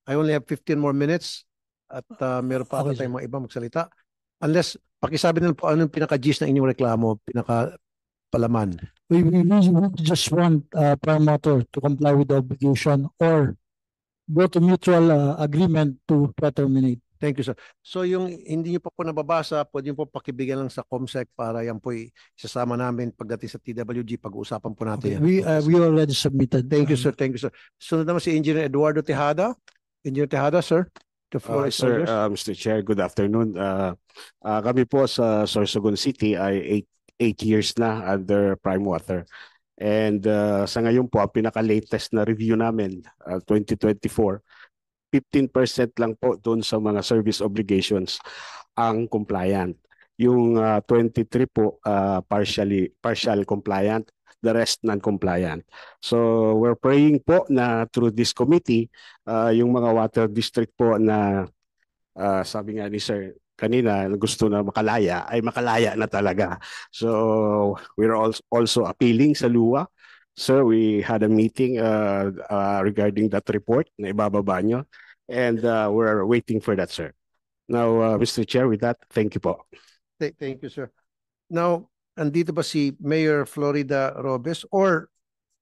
I only have 15 more minutes at meron pa Okay, ata tayong mga iba magsalita. Unless, pakisabi na po anong pinaka-gist ng inyong reklamo, pinaka-palaman. We just want Prime Water to comply with the obligation or go to mutual agreement to terminate. Thank you, sir. So yung hindi niyo pa po nababasa, pwede niyo po pakibigyan lang sa COMSEC para yan po isasama namin pagdating sa TWG, pag-uusapan po natin Okay. yan. We already submitted. Thank you, sir. Thank you, sir. Sunod naman si Engineer Eduardo Tejada. Engineer Tejada, sir. The floor is Sir, yours. Mr. Chair, good afternoon. Kami po sa Sorsogon City ay 8 years na under Prime Water. And sa ngayon po, ang pinaka-latest na review namin, 2024, 15% lang po doon sa mga service obligations ang compliant. Yung 23 po, partial compliant, the rest non-compliant. So we're praying po na through this committee, yung mga water district po na sabi nga ni Sir kanina gusto na makalaya, ay makalaya na talaga. So we're also appealing sa LUA. Sir, we had a meeting regarding that report na ibababa nyo. And we're waiting for that, sir. Now, Mr. Chair, with that, thank you po. Thank you, sir. Now, andito ba si Mayor Florida Robes or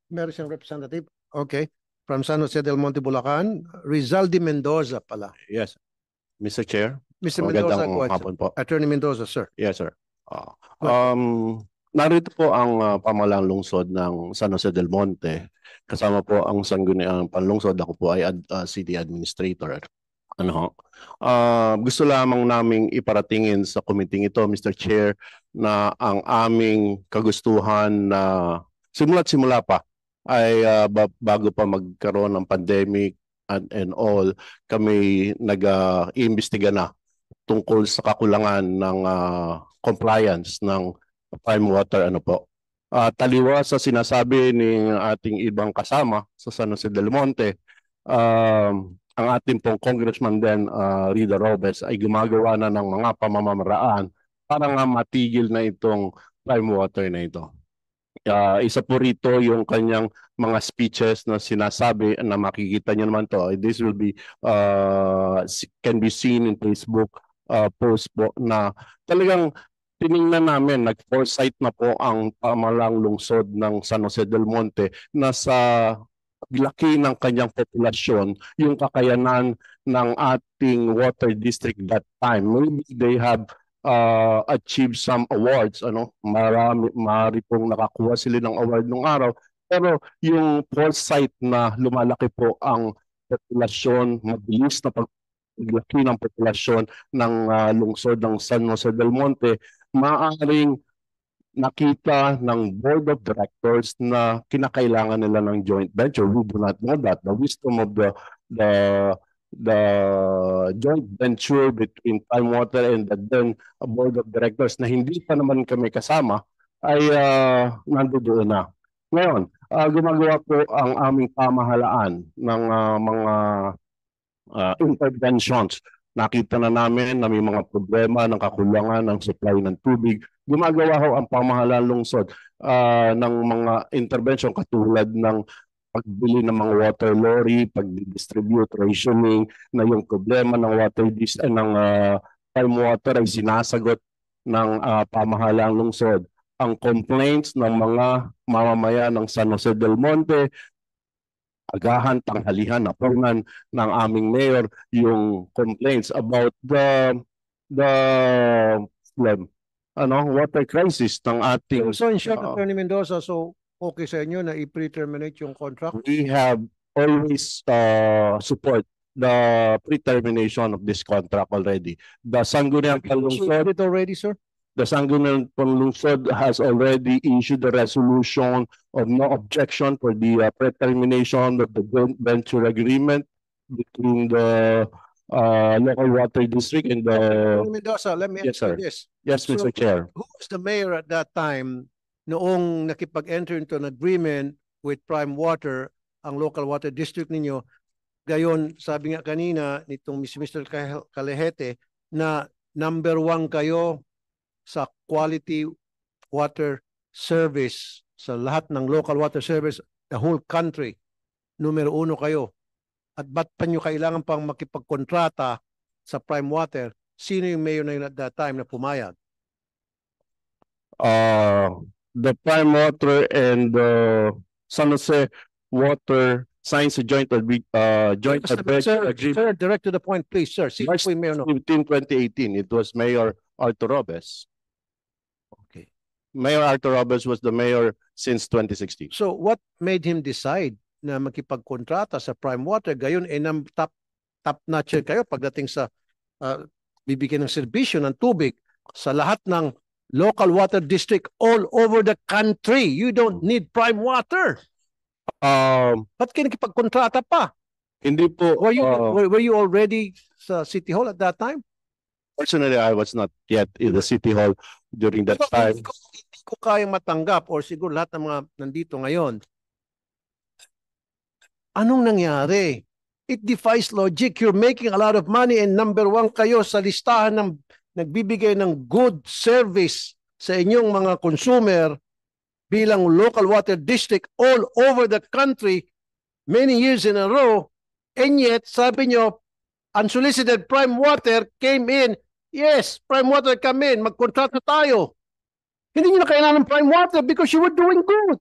meron siyang representative? Okay. From San Jose del Monte, Bulacan, Rizaldi Mendoza pala. Yes, Mr. Chair. Mr. Mendoza, Magandang go ahead, hapon po. Attorney Mendoza, sir. Yes, sir. Narito po ang pamahalang lungsod ng San Jose del Monte. Kasama po ang sangguniang panlungsod. Ako po ay city administrator. Gusto lamang naming iparatingin sa committee ito, Mr. Chair, na ang aming kagustuhan na simula't-simula pa ay bago pa magkaroon ng pandemic and all, kami nag-iimbestiga na tungkol sa kakulangan ng compliance ng Prime Water taliwa sa sinasabi ng ating ibang kasama sa San Jose del Monte, ang ating pong congressman din, Rida Robes, ay gumagawa na ng mga pamamaraan para nga matigil na itong Prime Water na ito. isa po rito yung kanyang mga speeches na sinasabi na makikita niyo naman to. This will be can be seen in Facebook post po na talagang tiningnan namin, nag-foresight na po ang pamahalang lungsod ng San Jose del Monte na sa laki ng kanyang populasyon, yung kakayanan ng ating water district that time. Maybe they have achieved some awards, marami pong nakakuha sila ng award nung araw, pero yung foresight na lumalaki po ang populasyon, mabilis na paglaki ng populasyon ng lungsod ng San Jose del Monte, maaaring nakita ng board of directors na kinakailangan nila ng joint venture. We do not know that. The wisdom of the joint venture between Prime Water and the then board of directors na hindi pa naman kami kasama ay nandoon na. Ngayon, gumagawa po ang aming pamahalaan ng mga interventions. Nakita na namin na may mga problema ng kakulangan ng supply ng tubig. Gumagawa ho ang pamahalaan lungsod ng mga intervention katulad ng pagbili ng mga water lorry, pag-distribute, rationing, na yung problema ng ng Prime Water ay sinasagot ng pamahalang lungsod. Ang complaints ng mga mamamayan ng San Jose del Monte, agahan, tanghalihan, napunan ng aming mayor yung complaints about the water crisis ng ating So in short, Attorney Mendoza, so okay sa inyo na i-pre-terminate yung contract? we have always support the pre-termination of this contract already. The Sangguniang Panlungsod, it already, sir? the Sangguniang Panlungsod has already issued a resolution of no objection for the pre-termination of the joint venture agreement between the local water district and the... Attorney Mendoza, let me Yes, ask you sir. this. Yes, So, Mr. Chair. who was the mayor at that time noong nakipag-enter into an agreement with Prime Water, ang local water district ninyo? Gayon, sabi nga kanina nitong Mr. Calejete na number 1 kayo sa quality water service sa lahat ng local water service, the whole country. Numero 1 kayo. At ba't pa nyo kailangan pang makipagkontrata sa Prime Water? Sino yung mayor na yun at that time na pumayag? The Prime Water and the San Jose Water signs a joint Sir, direct to the point, please, sir. Sino March po yung mayor? 15, 2018. It was Mayor Arthur Robes. Okay. Mayor Arthur Robes was the mayor since 2016. So what made him decide na makipagkontrata sa Prime Water? Gayon, top-notcher kayo pagdating sa bibigyan ng serbisyo ng tubig sa lahat ng local water district all over the country. You don't need Prime Water. Ba't kayo nakipagkontrata pa? Hindi po. Were you already sa City Hall at that time? Personally, I was not yet in the City Hall during that time. Hindi ko kayang matanggap or siguro lahat ng mga nandito ngayon. Anong nangyari? It defies logic. You're making a lot of money and number 1 kayo sa listahan ng nagbibigay ng good service sa inyong mga consumer bilang local water district all over the country many years in a row, and yet sabi nyo unsolicited Prime Water came in. Yes, Prime Water come in, magkontrata tayo. Hindi nyo na kailangan ng Prime Water because you were doing good.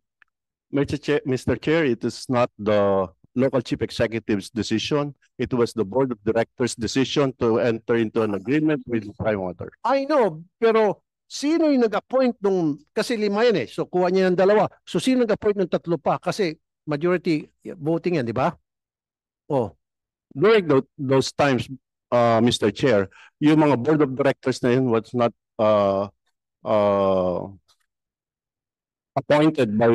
Mr. Chair, it is not the local chief executive's decision. It was the board of directors' decision to enter into an agreement with Prime Water. I know, pero sino yung nag-appoint nung, kasi 5 yan eh, so kuha niya ng 2. So sino nag-appoint ng 3 pa? Kasi majority voting yan, di ba? Oh. During those times, Mr. Chair, yung mga board of directors na yun was not appointed by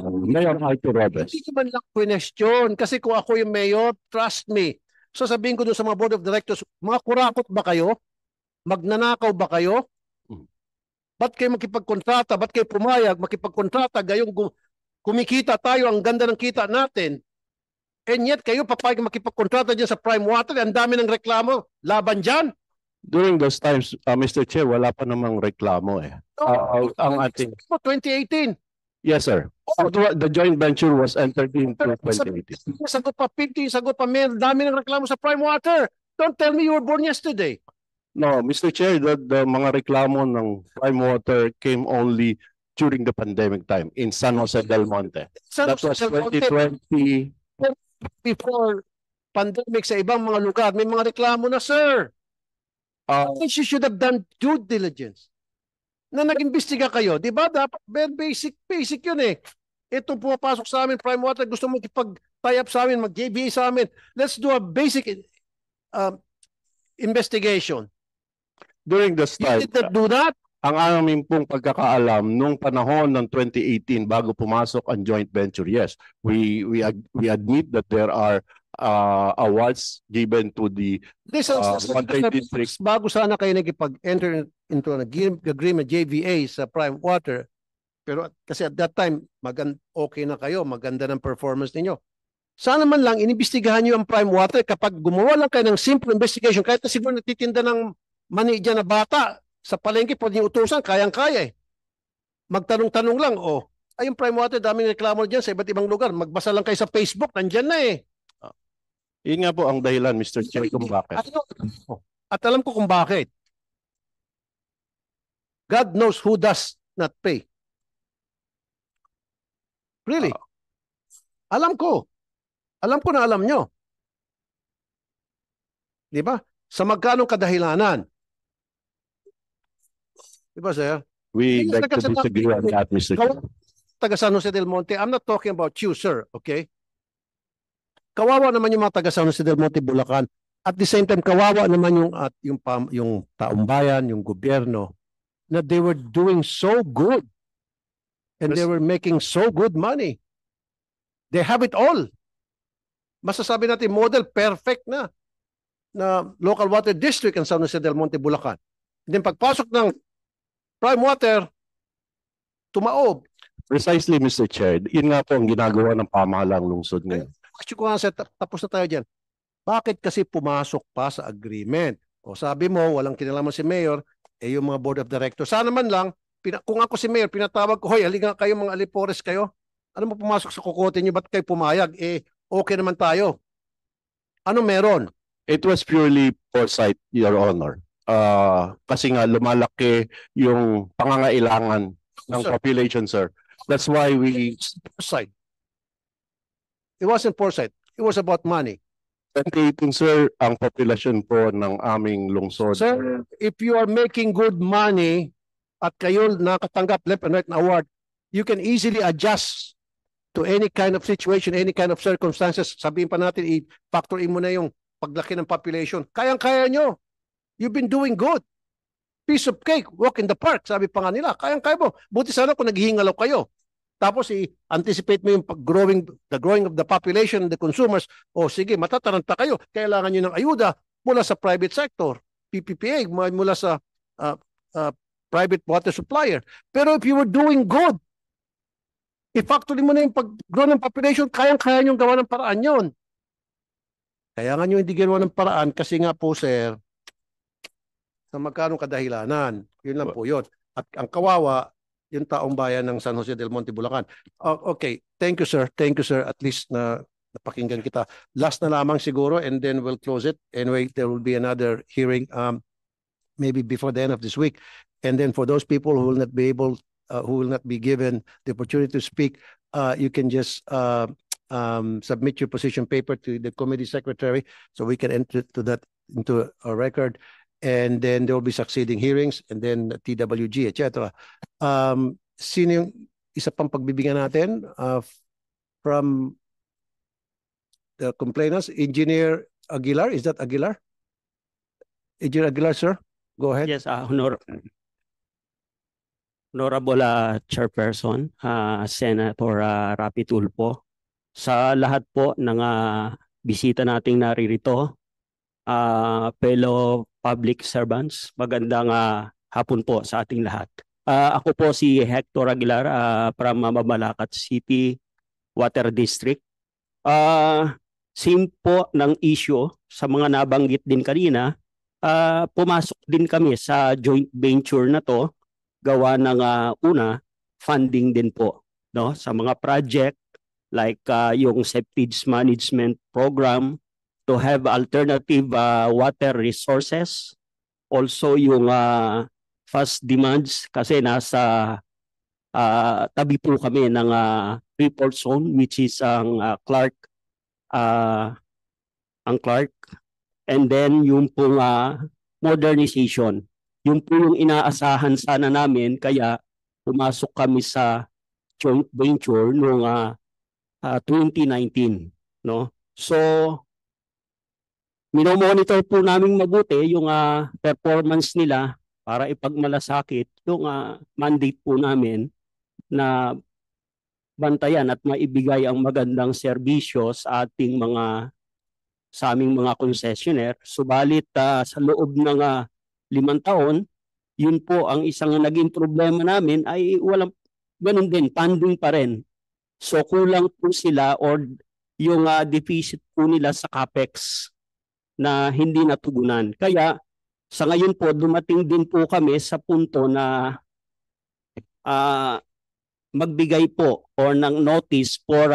Mayor Arthur Robes. Hindi naman lang question. Kasi kung ako yung mayor, trust me. So sabihin ko doon sa mga board of directors, mga kurakot ba kayo? Magnanakaw ba kayo? Ba't kayo makipagkontrata? Ba't kayo pumayag? Makipagkontrata, gayong kumikita tayo, ang ganda ng kita natin. And yet, kayo papayag makipagkontrata dyan sa Prime Water, ang dami ng reklamo, laban dyan. During those times, Mr. Chair, wala pa namang reklamo eh. Ang ating... 2018. Yes, sir. The joint venture was entered into 2018. Sagot pa, 50, sagot pa, may dami ng reklamo sa Prime Water. Don't tell me you were born yesterday. No, Mr. Chair, the mga reklamo ng Prime Water came only during the pandemic time in San Jose del Monte. That was 2020. Before pandemic sa ibang mga lugar, may mga reklamo na, sir. You should have done due diligence. Na nag-imbestiga kayo, di ba? Dapat basic yun eh. Ito pumapasok sa amin, Prime Water, gusto mo ikipag-tie up sa amin, mag-JVA sa amin. Let's do a basic investigation. During this time, You did not do that? ang aming pong pagkakaalam nung panahon ng 2018 bago pumasok ang joint venture, yes, we admit that there are awards given to the district. Bago sana kayo nagipag-enter into an agreement JVA sa Prime Water, pero kasi at that time okay na kayo, maganda ng performance ninyo. Sana man lang inimbestigahan niyo ang Prime Water. Kapag gumawa lang kayo ng simple investigation, kahit na siguro nagtitinda ng mani dyan na bata sa palengke, pwede niyo utusan, kayang-kaya eh. Magtanong-tanong lang, ay yung Prime Water, daming reklamo dyan sa iba't ibang lugar. Magbasa lang kayo sa Facebook, nandyan na eh. Yun nga po ang dahilan, Mr. Chair, kung bakit. At alam ko kung bakit. God knows who does not pay. Really? Alam ko. Alam ko na alam nyo. Di ba? Sa magkanong kadahilanan. Di ba, sir? We like to disagree on that, Mr. Chair. Taga San Jose del Monte, I'm not talking about you, sir, okay? Kawawa naman yung mga taga San Jose del Monte, Bulacan. At the same time, kawawa naman yung taong bayan, yung gobyerno, na they were doing so good. And they were making so good money. They have it all. Masasabi natin, model perfect na local water district ang San Jose del Monte, Bulacan. And then pagpasok ng Prime Water, tumaob. Precisely, Mr. Chair. Yun nga po ang ginagawa ng pamahalang lungsod ngayon. Actually, kung tapos na tayo dyan. Bakit kasi pumasok pa sa agreement? O sabi mo, walang kinalaman si Mayor, yung mga board of directors. Sana man lang, kung ako si Mayor, pinatawag ko, hoy, halika kayo mga alipores kayo. Ano mo pumasok sa kukote niyo? Ba't kayo pumayag? Okay naman tayo. Ano meron? It was purely foresight, Your Honor. Kasi nga lumalaki yung pangangailangan ng population, sir. That's why foresight. It wasn't foresight. It was about money. 2018, sir, ang populasyon po ng aming lungsod. Sir, if you are making good money at kayo nakatanggap left and right na award, you can easily adjust to any kind of situation, any kind of circumstances. Sabihin pa natin, i-factor in mo na yung paglaki ng population. Kayang-kaya nyo. You've been doing good. Piece of cake, walk in the park. Sabi pa nga nila, kayang-kaya mo. Buti sana kung naghihingalaw kayo. Tapos i-anticipate mo yung the growing of the population and the consumers. O sige, matataranta kayo. Kailangan nyo ng ayuda mula sa private sector, PPPA, mula sa private water supplier. Pero if you were doing good, i-factory mo na yung pag-grow ng population, kayang-kaya nyo gawa ng paraan yon. Kaya nga nyo hindi ginawa ng paraan kasi nga po, sir, sa magkanong kadahilanan. Yun lang po yun. At ang kawawa, yung taong bayan ng San Jose del Monte, Bulacan. Okay, thank you, sir. Thank you, sir. At least napakinggan kita. Last na lamang siguro and then we'll close it. Anyway, there will be another hearing maybe before the end of this week. And then for those people who will not be able, who will not be given the opportunity to speak, you can just submit your position paper to the committee secretary so we can enter into a record. And then there will be succeeding hearings and then TWG, etc. Sino yung isa pang pagbibigyan natin from the complainants? Engineer Aguilar, is that Aguilar? Engineer Aguilar, sir, go ahead. Yes, Honorable Chairperson, Senator Rapi Tulfo, sa lahat po ng bisita nating naririto, fellow public servants, magandang hapon po sa ating lahat. Ako po si Hector Aguilar from Mabalacat City Water District. Same po ng issue sa mga nabanggit din kanina, pumasok din kami sa joint venture na to, gawa ng una, funding din po no, sa mga project like yung septage management program to have alternative water resources. Also yung fast demands kasi nasa tabi po kami ng report zone which is ang Clark and then yung pong modernization. Yung po yung inaasahan sana namin kaya pumasok kami sa joint venture noong 2019, no? So minomonitor po namin mabuti yung performance nila para ipagmalasakit yung mandate po namin na bantayan at maibigay ang magandang serbisyo sa aming mga concessionaire. Subalit sa loob ng 5 taon, yun po ang isang naging problema namin ay walang ganun din, funding pa rin. So kulang po sila or yung deficit po nila sa CAPEX na hindi natugunan. Kaya sa ngayon po, dumating din po kami sa punto na magbigay po or ng notice for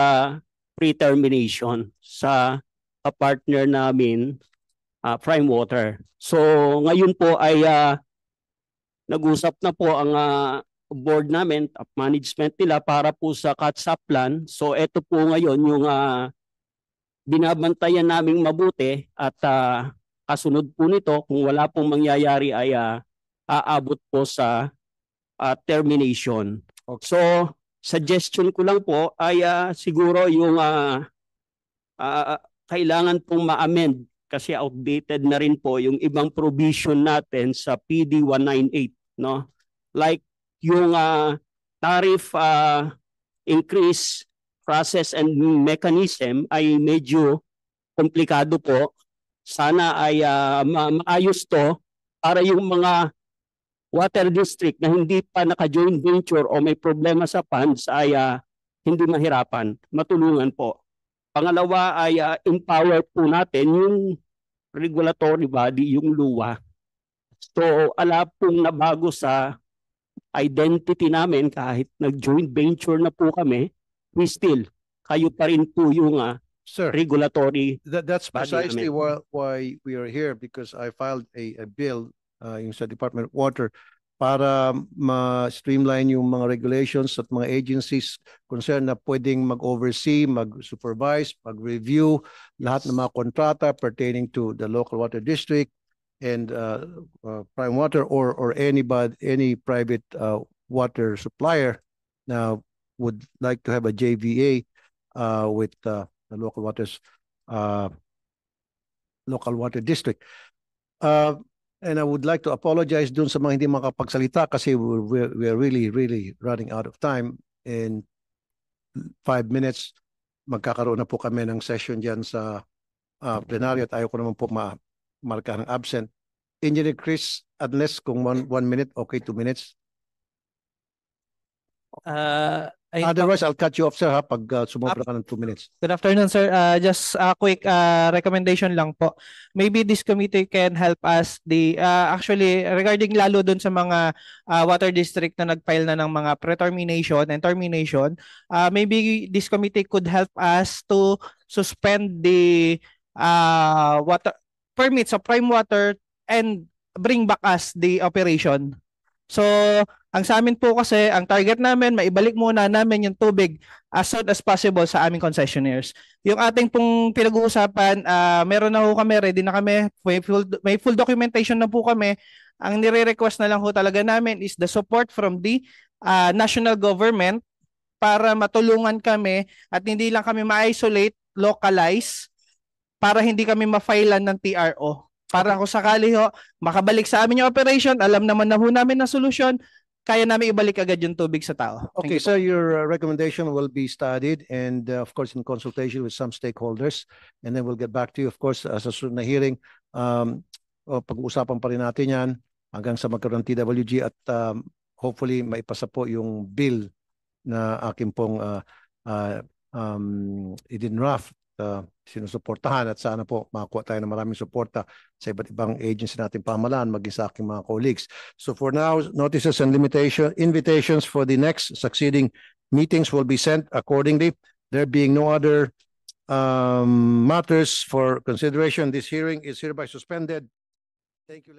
pre-termination sa partner namin, Prime Water. So ngayon po ay nag-usap na po ang board namin, top management nila para po sa catch-up plan. So ito po ngayon yung binabantayan naming mabuti at kasunod po nito kung wala pong mangyayari ay aabot po sa termination. So suggestion ko lang po ay siguro yung kailangan pong ma-amend kasi outdated na rin po yung ibang provision natin sa PD 198, no? Like yung tariff increase process and mechanism ay medyo komplikado po. Sana ay maayos to para yung mga water district na hindi pa naka-joint venture o may problema sa funds ay hindi mahirapan, matulungan po. Pangalawa ay empower po natin yung regulatory body, yung LUWA. So ala pong nabago sa identity namin kahit nag-joint venture na po kami, we still, kayo pa rin po yung regulatory That's body precisely namin. why we are here, because I filed a bill yung sa Department of Water para ma-streamline yung mga regulations at mga agencies concerned na pwedeng mag-oversee, mag-supervise, mag-review lahat ng mga kontrata pertaining to the local water district and Prime Water or any private water supplier now would like to have a JVA with the local water district. And I would like to apologize dun sa mga hindi makapagsalita kasi we're really running out of time. In 5 minutes, magkakaroon na po kami ng session dyan sa plenary at ayaw ko naman po marka ng absent. Engineer Chris, unless kung 1 minute, okay, 2 minutes. Otherwise, I'll cut you off, sir, pag sumobra ka ng 2 minutes. Good afternoon, sir. Just a quick recommendation lang po. Maybe this committee can help us actually regarding lalo dun sa mga water district na nag-file na ng mga pre-termination and termination, maybe this committee could help us to suspend the water permits of Prime Water and bring back us the operation. So, ang sa amin po kasi, ang target namin, maibalik muna namin yung tubig as soon as possible sa aming concessionaires. Yung ating pong pinag-uusapan, meron na ho kami, ready na kami, may full documentation na po kami. Ang nire-request na lang ho talaga namin is the support from the national government para matulungan kami at hindi lang kami ma-isolate, localize, para hindi kami ma-filean ng TRO. Para kung sakali ho, makabalik sa amin yung operation, alam naman na ho namin na solusyon, kaya namin ibalik agad yung tubig sa tao. Okay, sir, your recommendation will be studied and of course in consultation with some stakeholders, and then we'll get back to you, of course, sa susunod na hearing. Pag-uusapan pa rin natin yan hanggang sa magkaroon ng TWG at hopefully maipasa po yung bill na akin pong idinraft, sinusuportahan, at sana po makakuha tayo ng maraming suporta sa iba't ibang agency natin pamahalaan, maging sa aking mga colleagues. So for now, notices and invitations for the next succeeding Meetings will be sent accordingly. There being no other matters for consideration, this hearing is hereby suspended. Thank you,